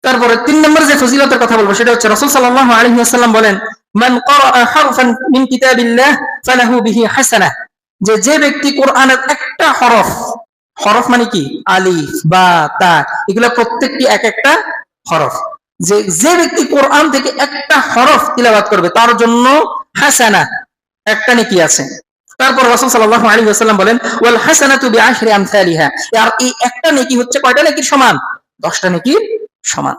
তারপরে 3 নম্বর যে ফজিলতের কথা বলবো সেটা হচ্ছে রাসূল সাল্লাল্লাহু আলাইহি ওয়াসাল্লাম বলেন, মান ক্বারা হারফান মিন কিতাবিল্লাহ ফালাহু বিহি হাসানাহ, যে ব্যক্তি কোরআনের একটা হরফ, হরফ মানে কি আলিফ বা তা, এগুলা প্রত্যেকটি এক একটা হরফ, যে ব্যক্তি কোরআন থেকে একটা হরফ তিলাওয়াত করবে তার জন্য হাসানা, একটা নেকি আছে। তারপর রাসূল সাল্লাল্লাহু আলাইহি ওয়াসাল্লাম বলেন, ওয়াল হাসানাতু বিআশরি আমসালিহা, আর এই একটা নেকি হচ্ছে কয়টা নেকির সমান, 10টা নেকির সমান।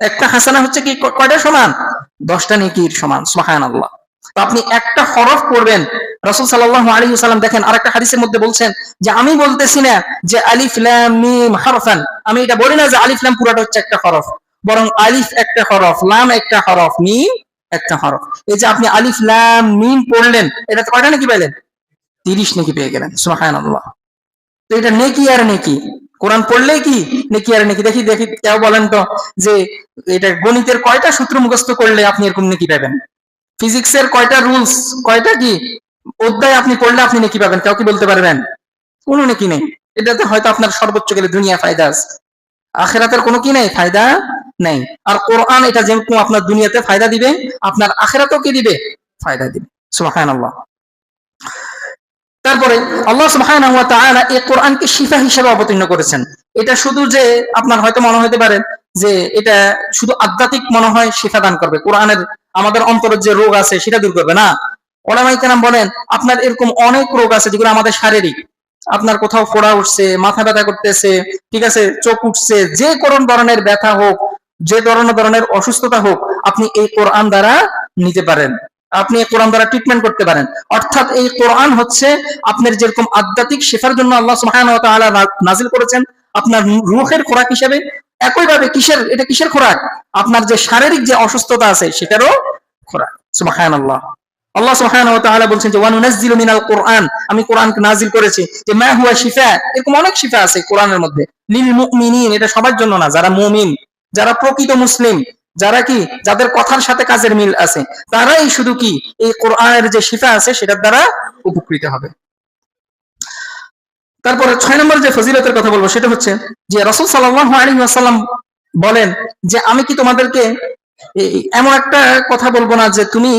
একটা হাসানা হচ্ছে কি কয়টা সমান, 10টা নেকির সমান। সুবহানাল্লাহ। তো আপনি একটা হরফ পড়বেন, রাসূল সাল্লাল্লাহু আলাইহি ওয়াসাল্লাম দেখেন আরেকটা হাদিসের মধ্যে বলছেন যে আমি বলতেছি না যে আলিফ লাম মিম হারফান, আমি এটা বলি না যে আলিফ লাম পুরোটা হচ্ছে একটা হরফ, বরং আলিফ একটা হরফ, লাম একটা হরফ, মিম একটা হরফ। এই যে আপনি আলিফ লাম মিম পড়লেন, এটা কয়টা নেকি পেলেন, 30 নেকি পেয়ে গেলেন। সুবহানাল্লাহ। তো এটা নেকি আর নেকি, কোরআন পড়লেই কি নেকি আর নেকি। দেখি দেখি কেউ বলেন তো যে এটা গণিতের কয়টা সূত্র মুখস্থ করলে আপনি এরকম নেকি পাবেন, ফিজিক্সের কয়টা রুলস, কয়টা কি অধ্যায় আপনি পড়লে আপনি নেকি পাবেন, কেউ কি বলতে পারবেন? কোনো নেকি নেই। এটাতে হয়তো আপনার সর্বোচ্চ গেলে দুনিয়া ফায়দা আছে, আখিরাতের কোনো কি নেই, ফায়দা নেই। আর কোরআন এটা যেরকম আপনার দুনিয়াতে ফায়দা দিবে, আপনার আখিরাতেও কি দিবে, ফায়দা দিবে। সুবহানাল্লাহ। তারপরে আল্লাহ সুবহানাহু ওয়া তাআলা এই কোরআনকে শিফা হিসেবে অবতীর্ণ করেছেন। এটা শুধু যে আপনার হয়তো মনে হতে পারে যে এটা শুধু আধ্যাত্মিক মনে হয় শিফা দান করবে, কোরআনের আমাদের অন্তরের যে রোগ আছে সেটা দূর করবে, না। উলামায়ে কেরাম বলেন আপনার এরকম অনেক রোগ আছে যেগুলো আমাদের শারীরিক, আপনার কোথাও ফোড়া উঠছে, মাথা ব্যথা করতেছে, ঠিক আছে, চোখ উঠছে, যে কোন ধরনের ব্যথা হোক, যে ধরনের অসুস্থতা হোক, আপনি এই কোরআন দ্বারা নিতে পারেন, আপনি এই কোরআন দ্বারা ট্রিটমেন্ট করতে পারেন। অর্থাৎ এই কোরআন হচ্ছে আপনার যেরকম আধ্যাত্মিক শিফার জন্য আল্লাহ সুবহানাহু ওয়া তাআলা নাজিল করেছেন আপনার রূহের খোরাক হিসেবে, একইভাবে এটা কিসের খোরাক, আপনার যে শারীরিক যে অসুস্থতা আছে সেটারও খোরাক। সুবহানাল্লাহ। আল্লাহ সুবহানাহু ওয়া তাআলা বলছেন যে ওয়া নুনাজ্জিলু মিনাল কোরআন, আমি কোরআনকে নাজিল করেছি যে মা হুয়া শিফা, এরকম অনেক শিফা আছে কোরআনের মধ্যে, লিল মুমিনিন, এটা সবার জন্য না, যারা মুমিন, যারা প্রকৃত মুসলিম, যারা কি যাদের কথার সাথে কাজের মিল আছে, তারাই শুধু কি এই কোরআনের যে শিফা আছে সেটার দ্বারা উপকৃত হবে। তারপরে 6 নম্বর যে ফজিলতের কথা বলবো সেটা হচ্ছে যে রাসূল সাল্লাল্লাহু আলাইহি ওয়াসাল্লাম বলেন যে আমি কি তোমাদেরকে এমন একটা কথা বলবো না যে তুমি,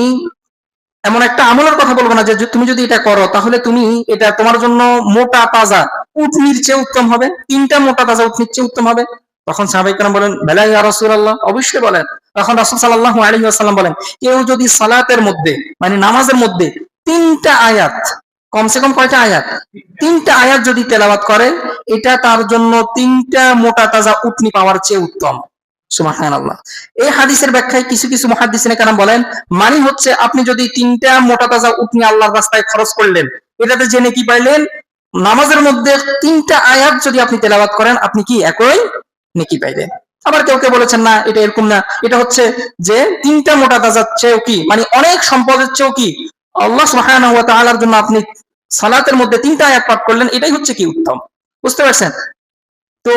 এমন একটা আমলের কথা বলবো না যে তুমি যদি এটা করো তাহলে তুমি এটা তোমার জন্য মোটা তাজা উটনির চেয়ে উত্তম হবে, 3টা মোটা তাজা উটনির চেয়ে উত্তম হবে। তখন সাহাবায়ে কেরাম বলেন বেলা ইয়া রাসূলুল্লাহ, অবশ্যই বলেন। তখন রাসূল সাল্লাল্লাহু আলাইহি ওয়াসাল্লাম বলেন কেউ যদি সালাতের মধ্যে মানে নামাজের মধ্যে 3টা আয়াত, কমসে কম কয়টা আয়াত, 3টা আয়াত যদি তেলাওয়াত করে, এটা তার জন্য 3টা মোটা তাজা উটনি পাওয়ার চেয়ে উত্তম। সুবহানাল্লাহ। এই হাদিসের ব্যাখ্যায় কিছু কিছু মুহাদ্দিসিনে কেরাম বলেন মানে হচ্ছে আপনি যদি 3টা মোটা তাজা উটনি আল্লাহর রাস্তায় খরচ করলেন, এটাতে জেনে কি পাইলেন, নামাজের মধ্যে 3টা আয়াত যদি আপনি তেলাওয়াত করেন আপনি কি একই নেকি পাইলেন। আবার কেউ কেউ বলেছেন না, এটা এরকম না, এটা হচ্ছে যে 3টা মোটা তাজার চেয়েও কি, মানে অনেক সম্পদের চেয়েও কি আল্লাহ সুবহানাহু ওয়া তাআলার জন্য আপনি সালাতের মধ্যে 3টা আয়াত পাঠ করলেন, এটাই হচ্ছে কি উত্তম। বুঝতে পারছেন? তো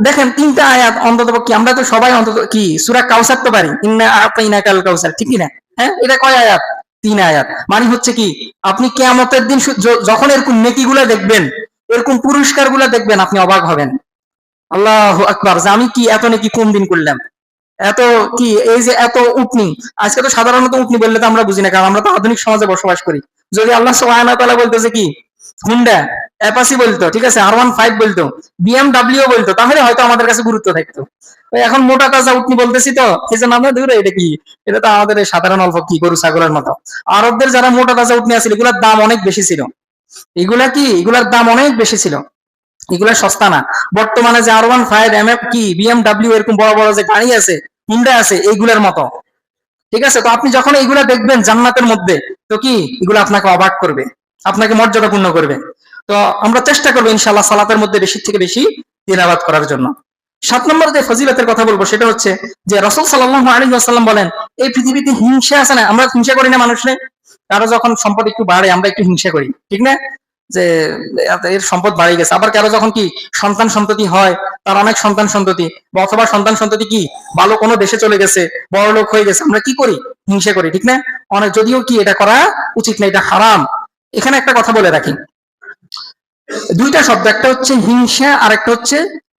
দেখেন 3টা আয়াত অন্তত কি, আমরা তো সবাই অন্তত কি সূরা কাউসার তো পারি, ইন্না আতাইনাকাল কাউসার, ঠিক কি না? হ্যাঁ, এটা কয় আয়াত, 3 আয়াত। মানে হচ্ছে কি আপনি কিয়ামতের দিন যখন এরকম নেকিগুলা দেখবেন, এরকম পুরস্কারগুলা দেখবেন, আপনি অবাক হবেন। আল্লাহু আকবার, যে আমি কি এত নেকি কোন দিন করলাম, এত কি এই যে এত উটনি। আজকে তো সাধারণত উটনি বললে তো আমরা বুঝি না, কারণ আমরা তো আধুনিক সমাজে বসবাস করি। যদি আল্লাহ সুবহানাহু ওয়া তাআলা বলতেছে কি হুন্ডা, অ্যাপাসি বলতো, ঠিক আছে, R15 বলতো, BMW বলতো, তাহলে হয়তো আমাদের কাছে গুরুত্ব থাকতো। এখন মোটা তাজা উটনি বলতেছি তো এই জন্য আমরা দূরে, এটা কি, এটা তো আমাদের সাধারণ অল্প কি গরু ছাগলের মতো। আরবদের যারা মোটা তাজা উটনি আছিল এগুলোর দাম অনেক বেশি ছিল, এগুলা কি, এগুলার দাম অনেক বেশি ছিল, এগুলা সস্তা না। বর্তমানে যে R15 MF কি BMW এরকম বড় বড় যে গাড়ি আছে, হুন্ডা আছে, এইগুলার মতো, ঠিক আছে। তো আপনি যখন এইগুলা দেখবেন জান্নাতের মধ্যে, তো কি এগুলো আপনাকে অবাক করবে, আপনাকে মর্যাদাপূর্ণ করবে। তো আমরা চেষ্টা করবো ইনশাআল্লাহ সালাতের মধ্যে বেশি থেকে বেশি তিলাওয়াত করার জন্য। 7 নম্বর যে ফজিলতের কথা বলবো সেটা হচ্ছে যে রাসূল সাল্লাল্লাহু আলাইহি ওয়াসাল্লাম বলেন, এই পৃথিবীতে হিংসা আছে না, আমরা হিংসা করি না মানুষে, কারো যখন সম্পদ একটু বাড়ে আমরা একটু হিংসা করি, ঠিক না, যে এর সম্পদ বাড়ে গেছে। আবার কারো যখন কি সন্তান সন্ততি হয়, তার অনেক সন্তান সন্ততি, বা অথবা সন্তান সন্ততি কি ভালো কোনো দেশে চলে গেছে, বড় লোক হয়ে গেছে, আমরা কি করি, হিংসা করি, ঠিক না। অনেক, যদিও কি এটা করা উচিত না, এটা হারাম। এখানে একটা কথা বলে রাখি, দুইটা শব্দ, একটা হচ্ছে হিংসা আর একটা হচ্ছে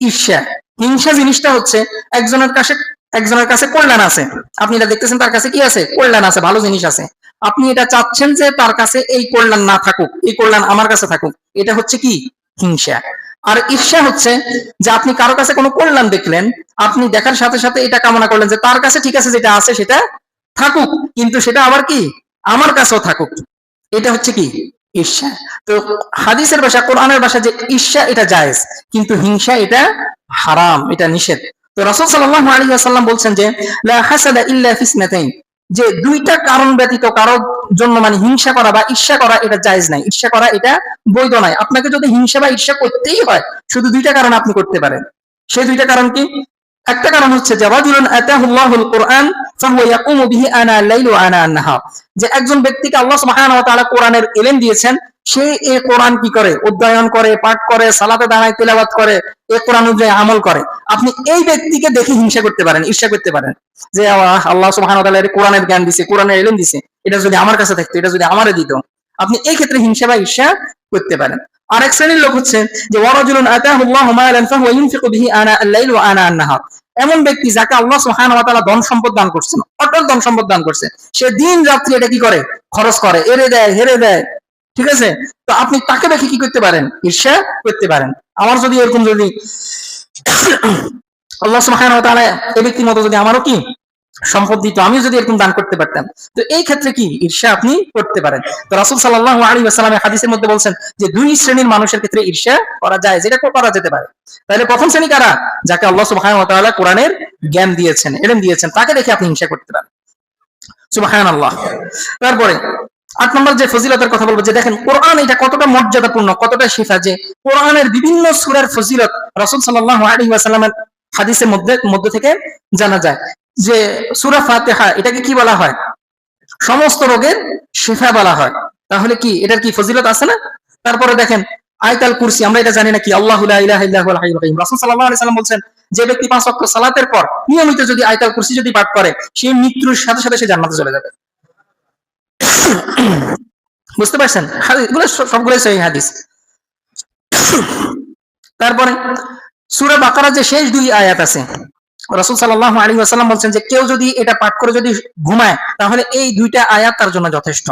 ঈর্ষা। হিংসা জিনিসটা হচ্ছে একজনের কাছে কল্যাণ আছে, আপনি এটা দেখতেছেন তার কাছে কি আছে, কল্যাণ আছে, ভালো জিনিস আছে, আপনি এটা চাচ্ছেন যে তার কাছে এই কল্যাণ না থাকুক, এই কল্যাণ আমার কাছে থাকুক, এটা হচ্ছে কি হিংসা। আর ঈর্ষা হচ্ছে যে আপনি কারো কাছে কোনো কল্যাণ দেখলেন, আপনি দেখার সাথে সাথে এটা কামনা করলেন যে তার কাছে ঠিক আছে যেটা আছে সেটা থাকুক, কিন্তু সেটা আবার কি আমার কাছেও থাকুক, এটা হচ্ছে কি ঈর্ষা। তো হাদিসের ভাষা, কোরআনের ভাষা, যে ঈর্ষা এটা জায়েজ, কিন্তু হিংসা এটা হারাম, এটা নিষেধ। তো রাসূল সাল্লাল্লাহু আলাইহি ওয়াসাল্লাম বলছেন যে লা হাসাদা ইল্লা ফিসনাতাইন, যে দুইটা কারণ ব্যতীত কারোর জন্য মানে হিংসা করা বা ঈর্ষা করা এটা জায়েজ নাই, ঈর্ষা করা এটা বৈধ নাই। আপনাকে যদি হিংসা বা ঈর্ষা করতেই হয়, শুধু দুইটা কারণ আপনি করতে পারেন। সেই দুইটা কারণ কি? একটা কারণ হচ্ছে যে রাজুলুন আতাহুল্লাহুল কুরআন ফাহুয়া ইয়াকুমু বিহি আনা আল-লাইল ওয়া আনা আন-নাহার, যে একজন ব্যক্তিকে আল্লাহ সুবহানাহু ওয়া তাআলা কোরআনের ইলম দিয়েছেন, সে এই কোরআন কি করে, অধ্যয়ন করে, পাঠ করে, সালাতে দাঁড়ায়, তিলাওয়াত করে, এই কোরআন অনুযায়ী আমল করে। আপনি এই ব্যক্তিকে দেখে হিংসা করতে পারেন, ঈর্ষা করতে পারেন, যে আল্লাহ সুবহানাহু ওয়া তাআলা এর কোরআনের জ্ঞান দিয়েছে, কোরআনের ইলম দিয়েছে, এটা যদি আমার কাছে থাকতো, এটা যদি আমারে দিত, আপনি এই ক্ষেত্রে হিংসা বা ঈর্ষা করতে পারেন। আরেক শ্রেণীর লোক হচ্ছে যে ওয়ারাজুলুন আতাহুল্লাহু মালান ফাহুয়া ইউনফিকু বিহি আনা আল-লাইল ওয়া আনা আন-নাহার, এমন ব্যক্তি যাকে আল্লাহ সুবহানাহু ওয়া তাআলা ধন সম্পদ দান করছেন, অটল ধন সম্পদ দান করছে, সে দিন রাত্রি এটা কি করে, খরচ করে, এরে দেয়, হেরে দেয়, ঠিক আছে। তো আপনি তাকে দেখে কি করতে পারেন, ঈর্ষা করতে পারেন। আমার যদি এরকম, যদি আল্লাহ সুবহানাহু ওয়া তাআলা এই ব্যক্তির মতো যদি আমারও কি সম্পদ দিত, আমিও যদি এরকম দান করতে পারতাম, তো এই ক্ষেত্রে কি ঈর্ষা আপনি করতে পারেন। তো রাসূল সাল্লাল্লাহু আলাইহি ওয়াসাল্লামের হাদিসের মধ্যে বলছেন যে দুই শ্রেণীর মানুষের ক্ষেত্রে ঈর্ষা করা যায়, যেটা করা যেতে পারে। তাহলে প্রথম শ্রেণী কারা? যাকে আল্লাহ সুবহানাহু ওয়া তাআলা কোরআনের জ্ঞান দিয়েছেন, ইলম দিয়েছেন, তাকে দেখে আপনি হিংসা করতে পারেন। সুবহানাল্লাহ। তারপরে 8 নম্বর যে ফজিলতের কথা বলবো, যে দেখেন কোরআন এটা কতটা মর্যাদাপূর্ণ, কতটা শিফা, যে কোরআনের বিভিন্ন সূরার ফজিলত রাসূল সাল্লাল্লাহু আলাইহি ওয়াসাল্লামের হাদিসের মধ্যে থেকে জানা যায়। যে সূরা ফাতিহা এটাকে কি বলা হয়, সমস্ত রোগের শিফা বলা হয়, তাহলে কি এটার কি ফজিলত আছে না। তারপরে দেখেন আয়াতুল কুরসি, আমরা এটা জানি না কি, আল্লাহু লা ইলাহা ইল্লা হুয়াল হাইয়ুল কাইয়ুম, রাসূল সাল্লাল্লাহু আলাইহি ওয়াসাল্লাম বলছেন যে ব্যক্তি 5 ওয়াক্ত সালাতের পর নিয়মিত যদি আয়াতুল কুরসি যদি পাঠ করে, সে মৃত্যুর সাথে সাথে সে জান্নাতে চলে যাবে। বুঝতে পারছেন, এগুলো সবগুলোই সহিহ হাদিস। তারপরে সূরা বাকারা যে শেষ 2 আয়াত আছে, রাসূল সাল্লাল্লাহু আলাইহি ওয়াসাল্লাম বলছেন যে কেউ যদি এটা পাঠ করে যদি ঘুমায়, তাহলে এই 2টা আয়াত তার জন্য যথেষ্ট।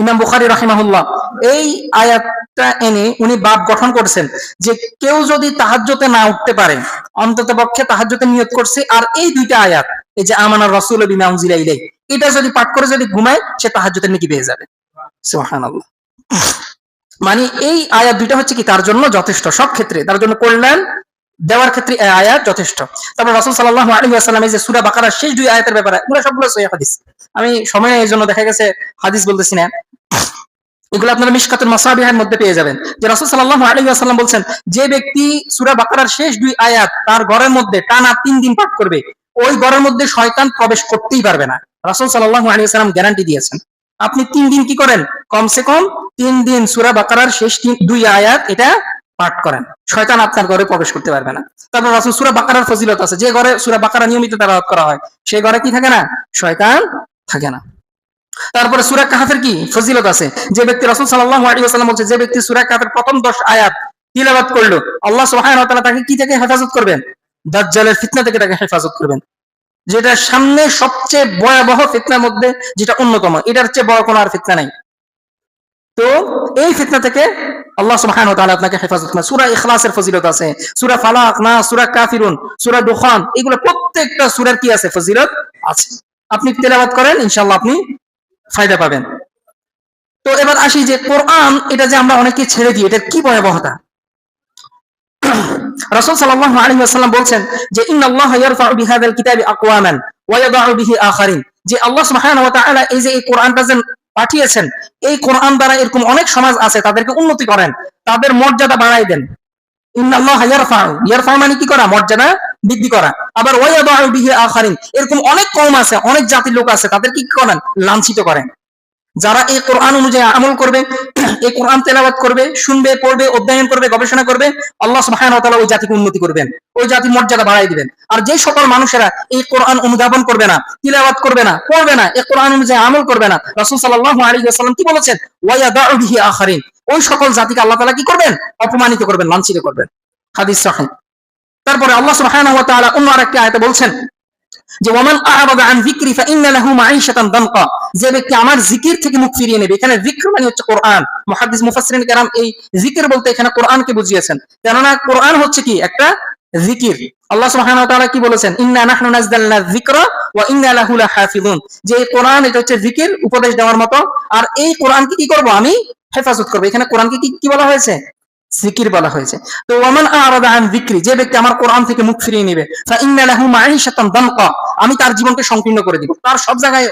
ইমাম বুখারী রাহিমাহুল্লাহ এই আয়াতটা এনে উনি বাব গঠন করেছেন যে কেউ যদি তাহাজ্জুদে না উঠতে পারে, অন্ততপক্ষে তাহাজ্জুদে নিয়ত করছে, আর এই 2টা আয়াত, এই যে আমানার রাসূলু বিমা উনজিলা ইলাইহি, এটা যদি পাঠ করে যদি ঘুমায়, সে তাহাজ্জুদের নেকি পেয়ে যাবে। সুবহানাল্লাহ। মানে এই আয়াত 2টা হচ্ছে কি তার জন্য যথেষ্ট, সব ক্ষেত্রে তার জন্য কল্যাণ দেওয়ার ক্ষেত্রে এই আয়াত যথেষ্ট। তারপর রাসূল সাল্লাল্লাহু আলাইহি ওয়াসাল্লাম এই যে সূরা বাকারার শেষ 2 আয়াতের ব্যাপারে, এগুলো সবগুলো সহিহ হাদিস, আমি সময় এর জন্য দেখা গেছে হাদিস বলতেছি না, এগুলো আপনারা মিশকাতুল মাসাবিহের মধ্যে পেয়ে যাবেন। যে রাসূল সাল্লাল্লাহু আলাইহি ওয়াসাল্লাম বলছেন যে ব্যক্তি সূরা বাকারার শেষ 2 আয়াত তার ঘরের মধ্যে টানা 3 দিন পাঠ করবে, ওই ঘরের মধ্যে শয়তান প্রবেশ করতেই পারবে না। রাসূল সাল্লাল্লাহু আলাইহি ওয়াসাল্লাম গ্যারান্টি দিয়েছেন। আপনি 3 দিন কি করেন, কমসে কম 3 দিন সূরা বাকারার শেষ 2 আয়াত এটা পাঠ করেন, শয়তান আপনার ঘরে প্রবেশ করতে পারবে না। তারপর রাসূল সূরা বাকারার ফজিলত আছে, যে ঘরে সূরা বাকারা নিয়মিত তেলাওয়াত করা হয়, সেই ঘরে কি থাকে না, শয়তান থাকে না। তারপরে সূরা কাহফের কি ফজিলত আছে, যে ব্যক্তি, রাসূল সাল্লাল্লাহু আলাইহি ওয়াসাল্লাম বলছে যে ব্যক্তি সূরা কাহফের প্রথম 10 আয়াত তিলাওয়াত করলো, আল্লাহ সুবহানাহু ওয়া তাআলা তাকে কি থেকে হেফাজত করবেন, দাজ্জালের ফিতনা থেকে তাকে হেফাজত করবেন, যেটা সামনে সবচেয়ে ভয়াবহ ফিতনার মধ্যে যেটা অন্যতম, এটার চেয়ে বড় কোনো আর ফিতনা নাই। তো এই ফিতনা থেকে আল্লাহ সুবহানাহু ওয়া তাআলা আপনাকে হেফাজত করেন। সূরা ইখলাসের ফজিলত আছে, সূরা ফালাক, নাস, সূরা কাফিরুন, সূরা দুখান, এগুলো প্রত্যেকটা সূরার কি আছে? ফজিলত আছে। আপনি তেলাওয়াত করেন, ইনশাআল্লাহ আপনি ফায়দা পাবেন। তো এবার আসি যে কোরআন এটা যে আমরা অনেকে ছেড়ে দিই, এটার কি ভয়াবহতা। রাসূল সাল্লাল্লাহু আলাইহি ওয়াসাল্লাম বলছেন যে ইন্নাল্লাহা ইয়ারফা'ু বিহাযাল কিতাবি আকওয়ামান ওয়া ইয়াদা'ু বিহি আখারিন, যে আল্লাহ সুবহানাহু ওয়া তাআলা এই যে এই কোরআনটা যে পাঠিয়েছেন, এই কোরআন দ্বারা এরকম অনেক সমাজ আছে তাদেরকে উন্নতি করেন, তাদের মর্যাদা বাড়ায় দেন। ইন্নাল্লাহা ইয়ারফা'ু মানে কি করা? মর্যাদা বৃদ্ধি করা। আবার ওয়া ইয়াদা'ু বিহি আখারিন, এরকম অনেক কওম আছে, অনেক জাতির লোক আছে, তাদেরকে কি করেন? লাঞ্ছিত করেন। যারা এই কোরআন অনুযায়ী আমল করবে, এই কোরআন তেলাওয়াত করবে, শুনবে, পড়বে, অধ্যয়ন করবে, গবেষণা করবে, আল্লাহ সুবহানাহু ওয়া তাআলা ওই জাতিকে উন্নতি করবেন, ওই জাতির মর্যাদা বাড়াই দিবেন। আর যে সকল মানুষেরা এই কোরআন অনুধাবন করবে না, তিলাওয়াত করবে না, পড়বে না, এই কোরআন অনুযায়ী আমল করবে না, রাসূল সাল্লাল্লাহু আলাইহি ওয়াসাল্লাম কি বলেছেন? ওয়া ইয়াদা'ু বিহি আখারিন, ওই সকল জাতিকে আল্লাহ তাআলা কি করবেন? অপমানিত করবেন, লাঞ্ছিত করবেন। হাদিস সহিহ। তারপরে আল্লাহ সুবহানাহু ওয়া তাআলা অন্য আরেকটি আয়াতে বলছেন যে ওয়ামান আ'রাদা আন যিকরি ফাইন্না লাহু মাঈশাতান দানকা, যে ব্যক্তি আমার জিকির থেকে মুখ ফিরিয়ে নেবে। এখানে যিকর মানে হচ্ছে কোরআন। মুহাদ্দিস মুফাসসিরিন কেরাম এই যিকর বলতে এখানে কোরআনকে বুঝিয়েছেন, কেননা কোরআন হচ্ছে কি? একটা যিকির। আল্লাহ সুবহানাহু ওয়া তাআলা কি বলেছেন? ইন্না নাহনু নাযালনা যিকরা ওয়া ইন্না লাহু লাহাফিজুন, যে এই কোরআন এটা হচ্ছে যিকির, উপদেশ দেওয়ার মতো, আর এই কোরআনকে কি করব? আমি হেফাজত করব। এখানে কোরআনকে কি বলা হয়েছে? জিকির বলা হয়েছে। তো ওয়ামান আ'রাদা আন যিকরি, যে ব্যক্তি আমার কোরআন থেকে মুখ ফিরিয়ে নেবে, ফাইন্না লাহু মাঈশাতান দানকা, আমি তার জীবনকে সংকীর্ণ করে দিব। তার সব জায়গায়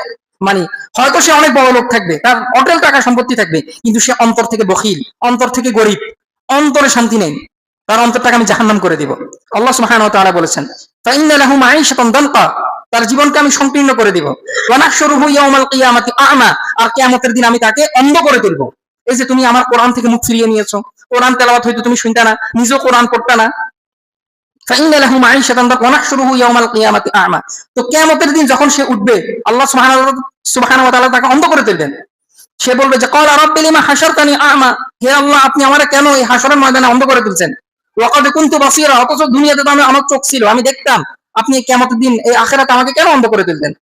মানে হয়তো সে অনেক বড় লোক থাকবে, তার অটেল টাকা সম্পত্তি থাকবে, কিন্তু সে অন্তর থেকে বখিল, অন্তর থেকে গরিব, অন্তরে শান্তি নেই, তার অন্তরটাকে আমি জাহান্নাম করে দিব। আল্লাহ সুবহানাহু ওয়া তাআলা বলেছেন ফাইন্না লাহু মাঈশাতান দানকা, তার জীবনকে আমি সংকীর্ণ করে দিব। ওয়া নাহশুরুহু ইয়াওমাল কিয়ামাতি আ'মা, আর কিয়ামতের দিন আমি তাকে অন্ধ করে তুলব। এই যে তুমি আমার কোরআন থেকে মুখ ফিরিয়ে নিয়েছো, কোরআন তেলাওয়াত হয়তো তুমি শুনতে না, নিজেও কোরআন পড়তে না, ফাইন্না লাহু মাঈশাতান দানকা ওয়া নাহশুরুহু ইয়াওমাল কিয়ামাতি আ'মা, তো কিয়ামতের দিন যখন সে উঠবে, আল্লাহ সুবহানাহু ওয়া তাআলা তাকে অন্ধ করে তুলবেন। সে বলবে যে ক্বালা রাব্বি লিমা হাশারতানি আ'মা, হে আল্লাহ আপনি আমারে কেন এই হাশরের ময়দানে অন্ধ করে তুলছেন? ওয়া ক্বাদ কুনতু বাসীরা, অথচ দুনিয়াতে তো আমার চোখ ছিল, আমি দেখতাম, আপনি কিয়ামতের দিন এই আখিরাতে আমাকে কেন অন্ধ করে তুলবেন?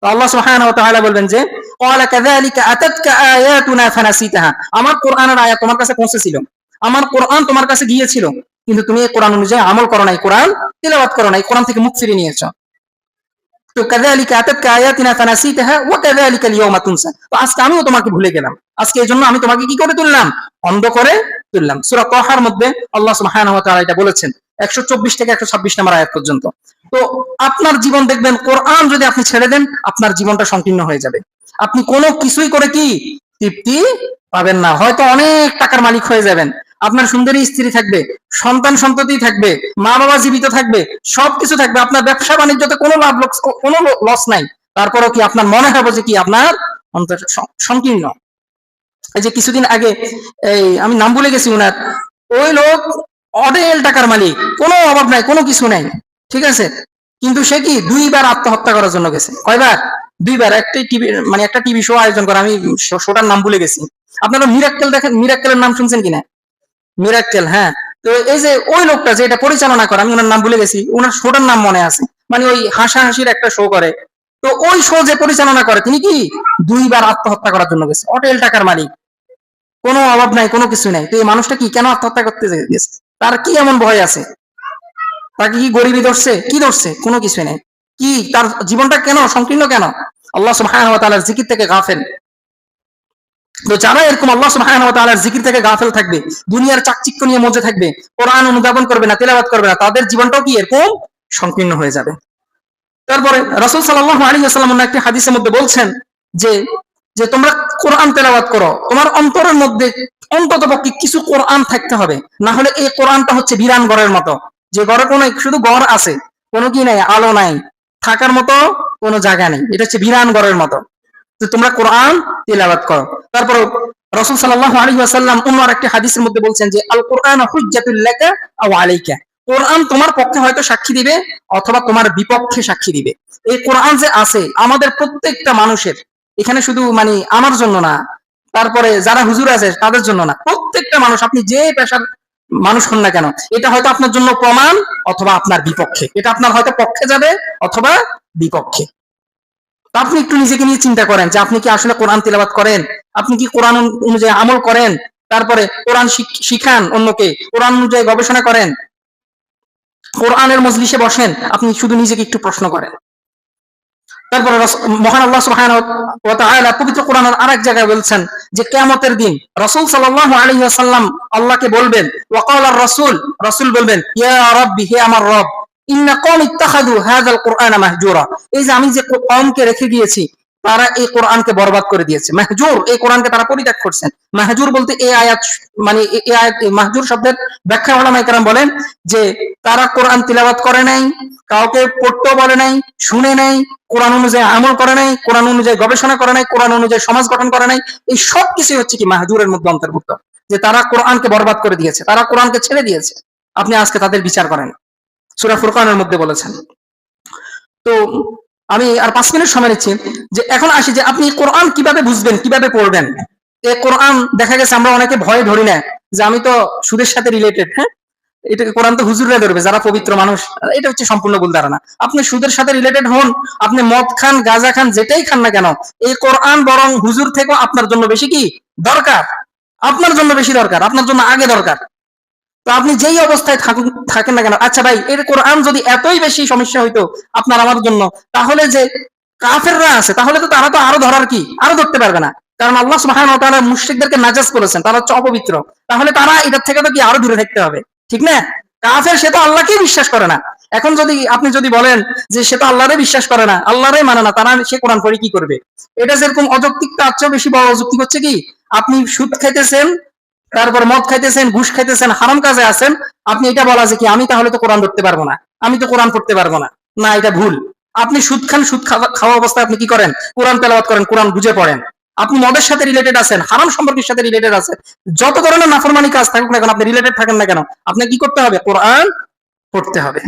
তো আল্লাহ সুবহানাহু ওয়া তাআলা বলবেন যে ক্বালা কাযালিকা আতাতকা আয়াতুনা ফানাসিতাহা, আমার কোরআনের আয়াত তোমার কাছে পৌঁছেছিল, আমার কোরআন তোমার কাছে গিয়েছিল, কিন্তু তুমি এই কোরআন অনুযায়ী আমল করো নাই, কোরআন তেলাওয়াত করো নাই, কোরআন থেকে মুখ ফিরিয়ে নিয়েছো। তো কাযালিকা আতাতকা আয়াতুনা ফানাসিতাহা ওয়া কাযালিকা আল-ইয়াওমা তুনসা, তো আজকে আমিও তোমাকে ভুলে গেলাম, আজকে এজন্য আমি তোমাকে কি করে তুললাম? অন্ধ করে তুললাম। সূরা তাহার মধ্যে আল্লাহ সুবহানাহু ওয়া তাআলা এটা বলেছেন 124 থেকে 126 নম্বর আয়াত পর্যন্ত। তো আপনার জীবন দেখবেন, কোরআন যদি আপনি ছেড়ে দেন, আপনার জীবনটা সংকীর্ণ হয়ে যাবে। আপনি কোনো কিছুই করে কি তৃপ্তি পাবেন না। হয়তো অনেক টাকার মালিক হয়ে যাবেন, আপনার সুন্দরী স্ত্রী থাকবে, সন্তান সন্ততি থাকবে, মা বাবা জীবিত থাকবে, সবকিছু থাকবে, আপনার ব্যবসা বাণিজ্যতে কোনো লাভ কোনো লস নাই, তারপরও কি আপনার মনে হবে যে কি আপনার অন্তর সংকীর্ণ। এই যে কিছুদিন আগে এই আমি নাম ভুলে গেছি উনার, ওই লোক অডেল টাকার মালিক, কোনো অভাব নাই, কোনো কিছু নাই, ঠিক আছে, কিন্তু সে কি 2বার আত্মহত্যা করার জন্য গেছে। কয়বার? 2বার। একটা টিভি মানে একটা টিভি শো আয়োজন করে, আমি শোটার নাম ভুলে গেছি। আপনারা মিরাক্কেল দেখেন, মিরাক্কেলের নাম শুনছেন কিনা? মিরাক্কেল, হ্যাঁ। তো এই যে ওই লোকটা যে এটা পরিচালনা করে, আমি ওনার নাম ভুলে গেছি, ওনার শোটার নাম মনে আছে, মানে ওই হাসাহাসির একটা শো করে, তো ওই শো যে পরিচালনা করে তিনি কি 2বার আত্মহত্যা করার জন্য গেছে। অটেল টাকার মালিক, কোনো অভাব নাই, কোনো কিছু নাই, তো এই মানুষটা কি কেন আত্মহত্যা করতে গেছে? তার কি এমন ভয় আছে? তাকে কি গরিবী ধরছে? কি ধরছে? কোনো কিছু নেই। কি তার জীবনটা কেন সংকীর্ণ কেন? আল্লাহ সুবহানাহু ওয়া তাআলার জিকির থেকে গাফেল। তো যারা এরকম আল্লাহ সুবহানাহু ওয়া তাআলার জিকির থেকে গাফেল থাকবে, দুনিয়ার চাকচিক্য নিয়ে মজে থাকবে, কোরআন অনুধাবন করবে না, তেলাওয়াত করবে না, তাদের জীবনটাও কি এরকম সংকীর্ণ হয়ে যাবে। তারপরে রাসূল সাল্লাল্লাহু আলাইহি ওয়াসাল্লাম অন্য একটি হাদিসের মধ্যে বলছেন যে যে তোমরা কোরআন তেলাওয়াত করো, তোমার অন্তরের মধ্যে অন্ততপক্ষে কিছু কোরআন থাকতে হবে, না হলে এই কোরআনটা হচ্ছে বিরান ঘরের মতো, যে ঘরে কোনো শুধু ঘর আছে, কোনো কি নাই, আলো নাই, থাকার মতো কোনো জায়গা নেই, এটা হচ্ছে বিরান ঘরের মতো। তো তোমরা কোরআন তেলাওয়াত করো। তারপর রাসূল সাল্লাল্লাহু আলাইহি ওয়াসাল্লাম অন্য আরেকটি হাদিসের মধ্যে বলছেন যে আল কোরআন হুজ্জাতুল লাকা আও আলাইকা, কোরআন তোমার পক্ষে হয়তো সাক্ষী দিবে অথবা তোমার বিপক্ষে সাক্ষী দিবে। এই কোরআন যে আছে আমাদের প্রত্যেকটা মানুষের, এখানে শুধু মানে আমার জন্য না, তারপরে যারা হুজুর আছে তাদের জন্য না, প্রত্যেকটা মানুষ, আপনি যে পেশার মানুষ হন না কেন, এটা হয়তো আপনার জন্য প্রমাণ অথবা আপনার বিপক্ষে, এটা আপনার হয়তো পক্ষে যাবে অথবা বিপক্ষে। তো আপনি একটু নিজেকে নিয়ে চিন্তা করেন যে আপনি কি আসলে কোরআন তিলাওয়াত করেন, আপনি কি কোরআন অনুযায়ী আমল করেন, তারপরে কোরআন শিখান অন্যকে, কোরআন অনুযায়ী গবেষণা করেন, কোরআনের মজলিসে বসেন। আপনি শুধু নিজেকে একটু প্রশ্ন করেন। তারপরে মহান আল্লাহ সুবহানাহু ওয়া তাআলা পবিত্র কোরআনের আরেক জায়গায় বলছেন যে কিয়ামতের দিন রাসূল সাল্লাল্লাহু আলাইহি ওয়াসাল্লাম আল্লাহকে বলবেন, ওয়া ক্বালা রাসূল, রাসূল বলবেন, ইয়া রাব্বি, হে আমার রব, ইন্না কওমি ইত্তাখাযু হাযাল কুরআনা মাহজুরা, এই যে আমি যে কওমকে রেখে দিয়েছি তারা এই কোরআনকে বরবাদ করে দিয়েছে। মাহজুর, এই কোরআনকে তারা পরিত্যাগ করছেন। মাহজুর বলতে এই আয়াত, মানে এই আয়াত, মাহজুর শব্দের ব্যাখ্যা উলামায়ে কেরাম বলেন যে তারা কোরআন তিলাওয়াত করে নাই, কাউকে পড়তেও বলে নাই, শুনে নাই, কোরআন অনুযায়ী আমল করে নাই, কোরআন অনুযায়ী গবেষণা করে নাই, কোরআন অনুযায়ী সমাজ গঠন করে নাই। এই সব কিছুই হচ্ছে কি মাহজুরের মধ্যে অন্তর্ভুক্ত, যে তারা কোরআনকে বরবাদ করে দিয়েছে, তারা কোরআনকে ছেড়ে দিয়েছে। আপনি আজকে তাদের বিচার করেন, সূরা ফুরকানের মধ্যে বলেছেন। তো আমি আর 5 মিনিট সময় নিচ্ছি, যে এখন আসি যে আপনি কোরআন কিভাবে বুঝবেন, কিভাবে পড়বেন। এই কোরআন দেখা গেছে আমরা অনেকে ভয় ধরি না যে আমি তো সুদের সাথে রিলেটেড, হ্যাঁ এটা কোরআন তো হুজুররা ধরবে যারা পবিত্র মানুষ, এটা হচ্ছে সম্পূর্ণ ভুল ধারণা। আপনি সুদের সাথে রিলেটেড হন, আপনি মদ খান, গাঁজা খান, যেটাই খান না কেন, এই কোরআন বরং হুজুর থেকে আপনার জন্য বেশি কি দরকার, আপনার জন্য বেশি দরকার, আপনার জন্য আগে দরকার। তো আপনি যেই অবস্থায় থাকেন না কেন, আচ্ছা ভাই এর কোরআন যদি এতই বেশি সমস্যা হইতো আপনার আমার জন্য, তাহলে যে কাফেররা আছে তাহলে তো তারা তো আরো ধরার কি, আরো ধরতে পারবে না। কারণ আল্লাহ সুবহানাহু ওয়া তাআলা মুশরিকদেরকে নাজাস করেছেন, তারা হচ্ছে অপবিত্র, তাহলে তারা এটার থেকে তো কি আরো দূরে থাকতে হবে, ঠিক না? কাফের সে তো আল্লাহকেই বিশ্বাস করে না। এখন যদি আপনি যদি বলেন যে সে তো আল্লাহরে বিশ্বাস করে না, আল্লাহরে মানে না, তারা সে কোরআন পড়ে কি করবে? এটা যেরকম অযৌক্তিক, তার চেয়ে বেশি বড় অযৌক্তিক হচ্ছে কি, আপনি সুদ খাইতেছেন, তারপর মদ খাইতেছেন, ঘুষ খাইতেছেন, হারাম কাজে আছেন, আপনি এটা বলা যে কি আমি তাহলে তো কোরআন ধরতে পারবো না, আমি তো কোরআন পড়তে পারবো না। না, এটা ভুল। আপনি সুদ খান, সুদ খাওয়া অবস্থায় আপনি কি করেন? কোরআন তেলাওয়াত করেন, কোরআন বুঝে পড়েন। আপনি মদের সাথে রিলেটেড আছেন, হারাম সম্পর্কের সাথে রিলেটেড আছেন, যত ধরনের নাফরমানি কাজ থাকুক না কেন, আপনি রিলেটেড থাকেন না কেন, আপনি কি করতে হবে? কোরআন পড়তে হবে।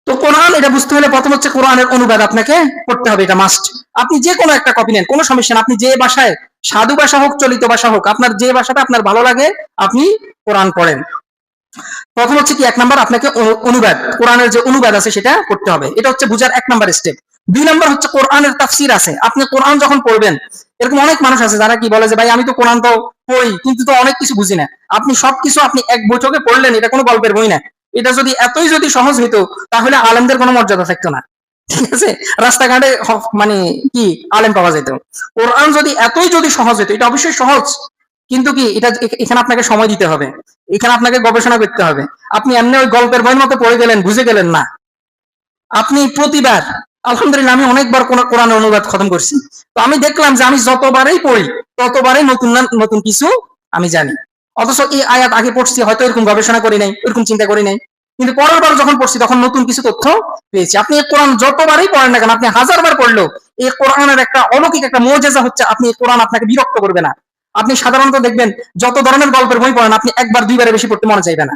তো কোরআন এটা বুঝতে হলে প্রথম হচ্ছে কোরআনের অনুবাদ আপনাকে পড়তে হবে, এটা মাস্ট। আপনি যে কোনো একটা কপি নেন, কোনো সমস্যা না, আপনি যে ভাষায়, সাধু ভাষা হোক, চলিত ভাষা হোক, আপনার যে ভাষাটা আপনার ভালো লাগে আপনি কোরআন পড়েন। প্রথম হচ্ছে কি, 1 নাম্বার আপনাকে অনুবাদ, কোরআনের যে অনুবাদ আছে সেটা করতে হবে, এটা হচ্ছে বুঝার 1 নাম্বার স্টেপ। 2 নাম্বার হচ্ছে কোরআনের তাফসীর আছে। আপনি কোরআন যখন পড়বেন, এরকম অনেক মানুষ আছে যারা কি বলে যে ভাই আমি তো কোরআন তো পড়ি কিন্তু তো অনেক কিছু বুঝি না। আপনি সবকিছু আপনি এক বৈঠকে পড়লেন, এটা কোনো গল্পের বই না। এটা যদি এতই যদি সহজ হইতো তাহলে আলেমদের কোনো মর্যাদা থাকতো না, ঠিক আছে? রাস্তাঘাটে মানে কি আলেম পাওয়া যেত। কোরআন যদি এতই যদি সহজ হইতো, এটা অবশ্যই সহজ, কিন্তু কি এটা এখানে আপনাকে সময় দিতে হবে, এখানে আপনাকে গবেষণা করতে হবে। আপনি এমনি ওই গল্পের বইয়ের মতো পড়ে গেলেন, বুঝে গেলেন না। আপনি প্রতিবার, আলহামদুলিল্লাহ আমি অনেকবার কোরআনের অনুবাদ খতম করছি, তো আমি দেখলাম যে আমি যতবারই পড়ি ততবারই নতুন নতুন কিছু আমি জানি। অথচ এই আয়াত আগে পড়ছি, হয়তো এরকম গবেষণা করি নাই, এরকম চিন্তা করি নাই, কিন্তু পরের বার যখন পড়ছি তখন নতুন কিছু তথ্য পেয়েছি। আপনি এই কোরআন যতবারই পড়েন না কেন, আপনি 1000 বার পড়লেও এই কোরআনের একটা অলৌকিক একটা মুজিজা হচ্ছে, আপনি এই কোরআন আপনাকে বিরক্ত করবে না। আপনি সাধারণত দেখবেন যত ধরনের গল্পের বই পড়েন, আপনি 1 বার 2 বারে বেশি পড়তে মনে চাইবে না।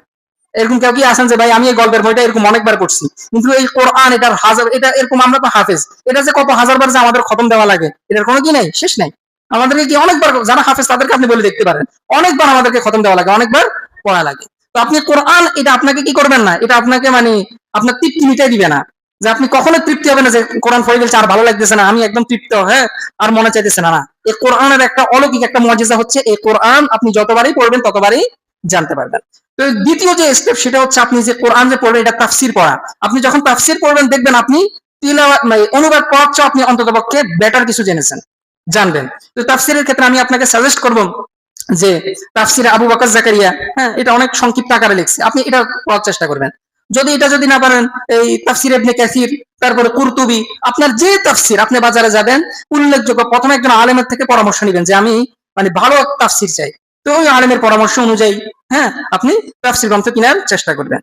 এরকম কেউ কি আছেন যে ভাই আমি এই গল্পের বইটা এরকম অনেকবার পড়ছি, কিন্তু এই কোরআন এটার হাজার, এটা এরকম, আমরা তো হাফেজ, এটা যে কত 1000 বার যে আমাদের খতম দেওয়া লাগে এটার কোনো কি নাই, শেষ নাই। আমাদেরকে কি অনেকবার, যারা হাফেজ তাদেরকে আপনি বলে দেখতে পারেন, অনেকবার আমাদেরকে খতম দেওয়া লাগে, অনেকবার পড়া লাগে। তো আপনি কোরআন এটা আপনাকে কি করবেন না, এটা আপনাকে মানে আপনার তৃপ্তি মিটাই দিবে না, যে আপনি কখনো তৃপ্তি হবে না যে কোরআন পড়ে গেছে আর ভালো লাগতেছে না, আমি একদম তৃপ্ত, হ্যাঁ আর মনে চাইতেছে না। না, এই কোরআনের একটা অলৌকিক একটা মুজিজা হচ্ছে, এই কোরআন আপনি যতবারই পড়বেন ততবারই জানতে পারবেন। তো দ্বিতীয় যে স্টেপ সেটা হচ্ছে আপনি যে কোরআন যে পড়বেন, এটা তাফসীর পড়া। আপনি যখন তাফসীর পড়বেন দেখবেন আপনি তিলাওয়াত মানে অনুবাদ পড়ার চেয়ে আপনি অন্ততপক্ষে বেটার কিছু জেনেছেন, জানবেন। তো তাফসীরের ক্ষেত্রে আমি আপনাকে সাজেস্ট করব যে তাফসীরে আবু বকর জাকারিয়া, হ্যাঁ এটা অনেক সংক্ষিপ্ত আকারে লিখছে, আপনি এটা পড়ার চেষ্টা করবেন। এটা যদি না পারেন, এই তাফসীর ইবনে কাসির, তারপরে কুরতুবী, আপনার যে তাফসীর, আপনি বাজারে যাবেন উল্লেখযোগ্য, প্রথমে একজন আলেমের থেকে পরামর্শ নেবেন যে আমি মানে ভালো তাফসীর চাই, তো ওই আলেমের পরামর্শ অনুযায়ী হ্যাঁ আপনি তাফসীর গ্রন্থ কেনার চেষ্টা করবেন।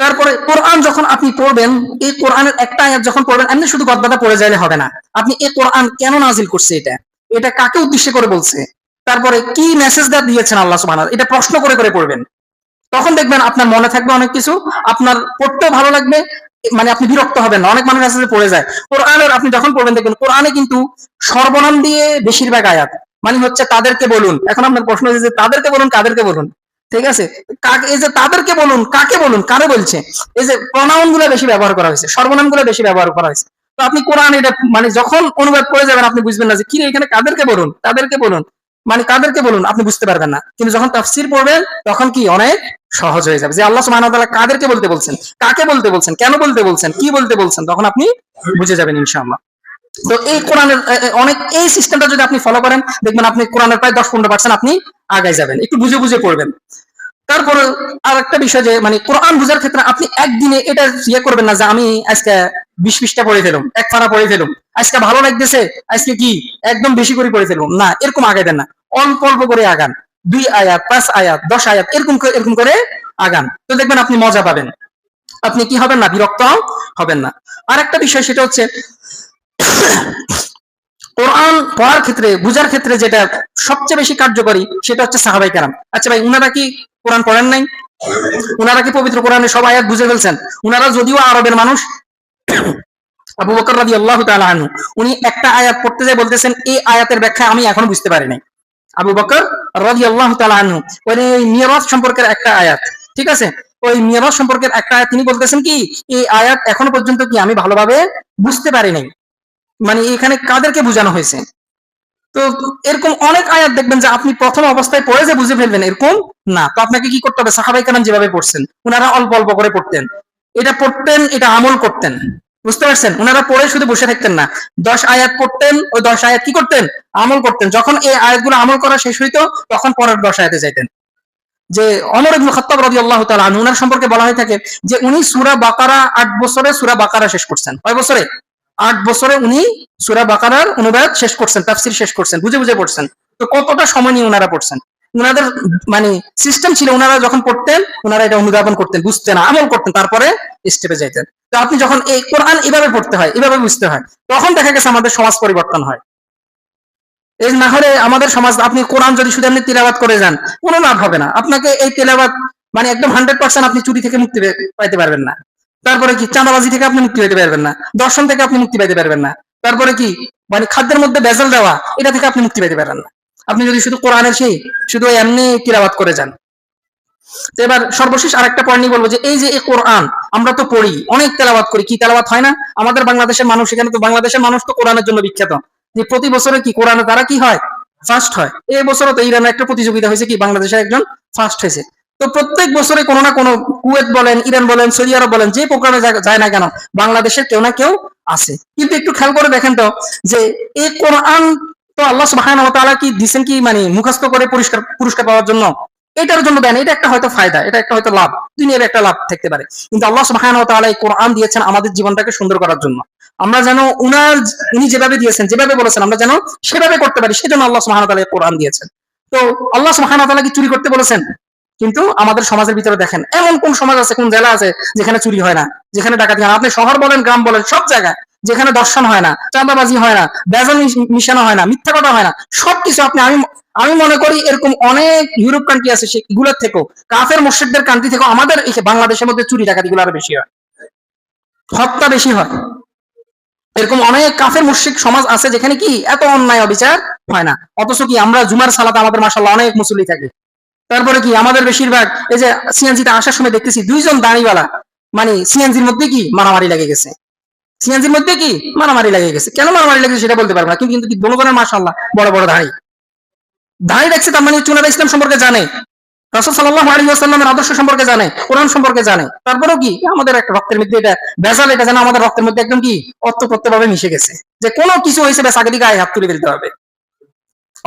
তারপরে কোরআন যখন আপনি পড়বেন, এই কোরআনের একটা আয়াত যখন পড়বেন, এমনি শুধু গদ্দাটা পড়ে যাইলে হবে না। আপনি এই কোরআন কেন নাজিল করছে, এটা এটা কাকে উদ্দেশ্য করে বলছে, তারপরে কি মেসেজটা দিয়েছেন আল্লাহ সুবহানাহু, এটা প্রশ্ন করে করে পড়বেন। তখন দেখবেন আপনার মনে থাকবে অনেক কিছু, আপনার পড়তেও ভালো লাগবে, মানে আপনি বিরক্ত হবেন না। অনেক মানুষ আছে যে পড়ে যায় কোরআনের, আপনি যখন পড়বেন দেখবেন কোরআনে কিন্তু সর্বনাম দিয়ে বেশিরভাগ আয়াত, মানে হচ্ছে তাদেরকে বলুন। এখন আপনার প্রশ্ন হচ্ছে যে তাদেরকে বলুন, কাদেরকে বলুন, ঠিক আছে? এই যে তাদেরকে বলুন, কাকে বলুন, কারে বলছে, এই যে প্রনাউন গুলো বেশি ব্যবহার করা হয়েছে, সর্বনাম গুলো বেশি ব্যবহার করা হয়েছে। তো আপনি কোরআন এটা মানে যখন অনুবাদ করে যাবেন আপনি বুঝবেন না যে কি এখানে কাদেরকে বলুন, তাদেরকে বলুন, মানে কাদেরকে বলুন আপনি বুঝতে পারবেন না। কিন্তু যখন তাফসীর পড়বেন তখন কি অনেক সহজ হয়ে যাবে যে আল্লাহ সুবহানাহু ওয়া তাআলা কাদেরকে বলতে বলছেন, কাকে বলতে বলছেন, কেন বলতে বলছেন, কি বলতে বলছেন, তখন আপনি বুঝে যাবেন ইনশাআল্লাহ। তো এই কোরআনের অনেক এই সিস্টেমটা যদি আপনি ফলো করেন দেখবেন আপনি কোরআনের প্রায় 10-15% আপনি আগায় যাবেন, একটু বুঝে বুঝে পড়বেন। তারপরে আর একটা বিষয় যে মানে কোরআন বুঝার ক্ষেত্রে আপনি একদিনে এটা ইয়ে করবেন না যে আমি আজকে 20 পৃষ্ঠা পড়ে ফেলুম, এক পারা পড়ে ফেলুম, আজকে ভালো লাগতেছে আজকে কি একদম বেশি করে পড়ে ফেলুম, না এরকম আগাইবেন না। অল্প অল্প করে আগান, 2 আয়াত, 5 আয়াত, 10 আয়াত এরকম করে আগান, তো দেখবেন আপনি মজা পাবেন, আপনি কি হবেন না, বিরক্ত হবেন না। আর একটা বিষয় সেটা হচ্ছে কোরআন পড়ার ক্ষেত্রে বুঝার ক্ষেত্রে যেটা সবচেয়ে বেশি কার্যকরী সেটা হচ্ছে সাহাবায়ে কেরাম। আচ্ছা ভাই, উনারা কি কোরআন পড়েন নাই? উনারা কি পবিত্র কোরআনের সব আয়াত বুঝে ফেলছেন? উনারা যদিও আরবের মানুষ, আবু বকর রাদিয়াল্লাহু তাআলা আনহু উনি একটা আয়াত পড়তে যায় বলতেছেন এই আয়াতের ব্যাখ্যা আমি এখনো বুঝতে পারি নাই। আবু বকর রাদিয়াল্লাহু তাআলা আনহু ওই মিরাজ সম্পর্কের একটা আয়াত, ঠিক আছে, ওই মিরাজ সম্পর্কের একটা আয়াত তিনি বলতেছেন কি এই আয়াত এখনো পর্যন্ত কি আমি ভালোভাবে বুঝতে পারি নাই, মানে এখানে কাদেরকে বোঝানো হয়েছে। তো এরকম অনেক আয়াত দেখবেন যে আপনি প্রথম অবস্থায় পড়ে যে বুঝে ফেলবেন এরকম না, তো আপনাকে কি করতে হবে, সাহাবায়ে কেরাম যেভাবে পড়ছেন উনারা অল্প অল্প করে পড়তেন, এটা পড়তেন, এটা আমল করতেন, বুঝতে পারছেন? উনারা পড়ে শুধু বসে থাকতেন না, 10 আয়াত পড়তেন, ওই 10 আয়াত কি করতেন, আমল করতেন। যখন এই আয়াতগুলো আমল করা শেষ হইতো তখন পরের 10 আয়াতে যাইতেন। যে ওমর ইবনে খাত্তাব রাদিয়াল্লাহু তাআলা আনহু উনার সম্পর্কে বলা হয়ে থাকে যে উনি সূরা বাকারা 8 বছরে সূরা বাকারা শেষ করছেন। কয় বছরে? 8 বছরে উনি সূরা বাকারার অনুবাদ শেষ করছেন, তাফসীর শেষ করছেন, বুঝে বুঝে পড়ছেন। তো কতটা সময় নিয়ে উনারা পড়ছেন, উনাদের মানে সিস্টেম ছিল উনারা যখন পড়তেন উনারা এটা অনুধাবন করতেন, বুঝতেন, আমল করতেন, তারপরে স্টেপে যাইতেন। তো আপনি যখন এই কোরআন এভাবে পড়তে হয়, এভাবে বুঝতে হয়, তখন দেখা গেছে আমাদের সমাজ পরিবর্তন হয়। এই না হলে আমাদের সমাজ, আপনি কোরআন যদি শুধু এমনি তিলাওয়াত করে যান কোনো লাভ হবে না। আপনাকে এই তিলাওয়াত মানে একদম 100% আপনি চুরি থেকে মুক্তি পাইতে পারবেন না। তারপরে কি চাঁদাবাজি থেকে আপনি মুক্তি পেতে পারবেন না, দর্শন থেকে আপনি মুক্তি পাইতে পারবেন না। তারপরে কি মানে খাদ্যের মধ্যে ভেজাল দেওয়া, এটা থেকে আপনি মুক্তি পেতে পারবেন না আপনি যদি শুধু কোরআনের সেই শুধু এমনি তিলাওয়াত করে যান। তো এবার সর্বশেষ আরেকটা পয়েন্ট নিয়ে বলবো যে এই যে এই কোরআন আমরা তো পড়ি, অনেক তেলাওয়াত করি, কি তেলাওয়াত হয় না আমাদের বাংলাদেশের মানুষ, এখানে তো বাংলাদেশের মানুষ তো কোরআনের জন্য বিখ্যাত, যে প্রতি বছরে কি কোরআনে তারা কি হয়, ফার্স্ট হয়। এই বছরও তো ইরানের একটা প্রতিযোগিতা হয়েছে, কি বাংলাদেশের একজন ফার্স্ট হয়েছে। তো প্রত্যেক বছরে কোনো না কোনো, কুয়েত বলেন, ইরান বলেন, সৌদি আরব বলেন, যে প্রোগ্রামে যায় না কেন বাংলাদেশের কেউ না কেউ আছে। কিন্তু একটু খেয়াল করে দেখেন তো যে এই কোরআন তো আল্লাহ সুবহানাহু ওয়া তাআলা কি দিবেন কি মানে মুখস্থ করে পুরস্কার পাওয়ার জন্য, এটার জন্য দেন, এটা একটা হয়তো ফায়দা, এটা একটা হয়তো লাভ, দুনিয়ার একটা লাভ থাকতে পারে। কিন্তু আল্লাহ সুবহানাহু ওয়া তাআলা এই কোরআন দিয়েছেন আমাদের জীবনটাকে সুন্দর করার জন্য, আমরা যেন উনি যেভাবে দিয়েছেন, যেভাবে বলেছেন আমরা যেন সেভাবে করতে পারি, সেজন্য আল্লাহ সুবহানাহু ওয়া তাআলা এই কোরআন দিয়েছেন। তো আল্লাহ সুবহানাহু ওয়া তাআলা কি চুরি করতে বলেছেন? কিন্তু আমাদের সমাজের ভিতরে দেখেন এমন কোন সমাজ আছে, কোন জেলা আছে যেখানে চুরি হয় না, যেখানে ডাকাতি হয় না। আপনি শহর বলেন, গ্রাম বলেন, সব জায়গায় যেখানে দর্শন হয় না, চাঁদাবাজি হয় না, বেজাল মিশানো হয় না, মিথ্যা কথা হয় না, সবকিছু আপনি আমি মনে করি এরকম অনেক ইউরোপ কান্ট্রি আছে সেগুলোর থেকেও, কাফের মুশরিকদের কান্ট্রি থেকেও আমাদের এই বাংলাদেশের মধ্যে চুরি ডাকাতি গুলো আরো বেশি হয়, হত্যা বেশি হয়। এরকম অনেক কাফের মুশরিক সমাজ আছে যেখানে কি এত অন্যায় অবিচার হয় না, অথচ কি আমরা জুমার সালাতে আমাদের মাশাআল্লাহ অনেক মুসল্লি থাকে। তারপরে কি আমাদের বেশিরভাগ এই যে সিএনজিতে আসার সময় দেখতেছি 2 জন দাঁড়িওয়ালা মানে সিএনজির মধ্যে কি মারামারি লেগে গেছে, সিএনজির মধ্যে কি মারামারি লেগে গেছে। কেন মারামারি লেগেছে সেটা বলতে পারবো না, কিন্তু কি দুজনের মাশাআল্লাহ বড় বড় দাঁড়িয়ে রাখছে, তার মানে চুনারা ইসলাম সম্পর্কে জানে, রাসূল সাল্লাল্লাহু আলাইহি ওয়াসাল্লামের আদর্শ সম্পর্কে জানে, কোরআন সম্পর্কে জানে। তারপরেও কি আমাদের একটা রক্তের মধ্যে এটা ভেজাল, এটা যেন আমাদের রক্তের মধ্যে একদম কি অতপ্রত্যভাবে মিশে গেছে, যে কোনো কিছু হয়েছে ব্যাস আগে গায়ে হাত তুলে ফেলতে হবে।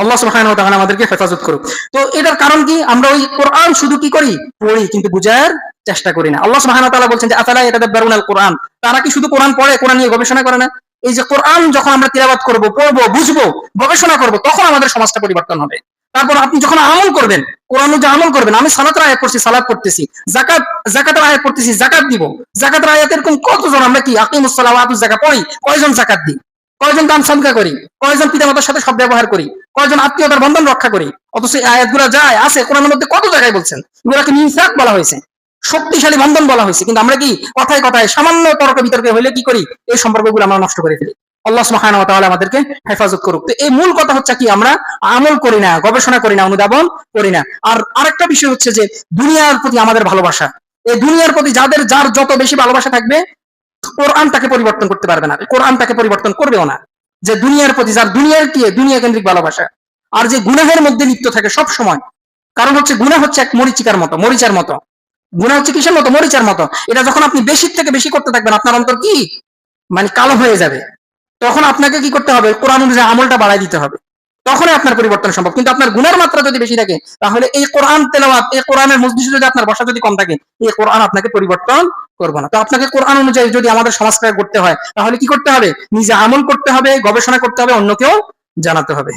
আল্লাহ সুবহানাহু ওয়া তাআলা আমাদেরকে হেফাজত করুক। তো এটার কারণ কি, আমরা ওই কোরআন শুধু কি করি, পড়ি, কিন্তু বুঝার চেষ্টা করি না। আল্লাহ সুবহানাহু ওয়া তাআলা বলছেন যে আফালা ইয়াতাদাব্বারুনাল কোরআন, তারা কি শুধু কোরআন পড়ে, কোরআন নিয়ে গবেষণা করে না? এই যে কোরআন যখন আমরা তিলাওয়াত করব, পড়বো, বুঝবো, গবেষণা করব, তখন আমাদের সমাজটা পরিবর্তন হবে। তারপর আপনি যখন আমল করবেন, কোরআন অনুযায়ী আমল করবেন, আমি সালাতের আয়াত পড়ছি, সালাত পড়তেছি, যাকাতের আয়াত পড়তেছি, যাকাত দিব, যাকাতের আয়াত এরকম কতজন আমরা কি আকিমুস সালাত ওয়া আতুজ যাকাত পড়ি, কয়জন যাকাত দিই, কয়জন দান সাদকা করি, কয়জন পিতামাতার সাথে সব ব্যবহার করি, কয়জন আত্মীয়তার বন্ধন রক্ষা করি। অথচ এই আয়াতগুলো যায় আছে কোরআনের মধ্যে কত জায়গায় বলছেন, এগুলোকে মিসাক বলা হয়েছে, শক্তিশালী বন্ধন বলা হয়েছে, কিন্তু আমরা কি কথায় কথায় সামান্য তর্ক বিতর্কে হইলে কি করি, এই সম্পর্কগুলো আমরা নষ্ট করে ফেলি। আল্লাহ সুবহানাহু ওয়া তাআলা আমাদেরকে হেফাজত করুক। তো এই মূল কথা হচ্ছে কি, আমরা আমল করি না, গবেষণা করি না, অনুধাবন করি না। আর আরেকটা বিষয় হচ্ছে যে দুনিয়ার প্রতি আমাদের ভালোবাসা, এই দুনিয়ার প্রতি যার যত বেশি ভালোবাসা থাকবে কোরআন তাকে পরিবর্তন করতে পারবে না, কোরআন তাকে পরিবর্তন করবেও না। যে দুনিয়ার প্রতি, যার দুনিয়ার কি দুনিয়া কেন্দ্রিক ভালোবাসা, আর যে গুনাহের মধ্যে লিপ্ত থাকে সব সময়। কারণ হচ্ছে গুনাহ হচ্ছে এক মরিচিকার মতো, মরিচার মতো। গুনাহ হচ্ছে কিসের মতো? মরিচার মতো। এটা যখন আপনি বেশি থেকে বেশি করতে থাকবেন, আপনার অন্তর কি মানে কালো হয়ে যাবে। তখন আপনাকে কি করতে হবে? কোরআন অনুযায়ী আমলটা বাড়াই দিতে হবে, তখনই আপনার পরিবর্তন সম্ভব। কিন্তু আপনার গুনার মাত্রা যদি বেশি থাকে, তাহলে এই কোরআন তেলাওয়াত, এই কোরআনের মজলিসে যদি আপনার বসা যদি কম থাকে, এই কোরআন আপনাকে পরিবর্তন করবে না। তো আপনাকে কোরআন অনুযায়ী যদি আমাদের সমাজ প্রয়োগ করতে হয়, তাহলে কি করতে হবে? নিজে আমল করতে হবে, গবেষণা করতে হবে, অন্যকেও জানাতে হবে।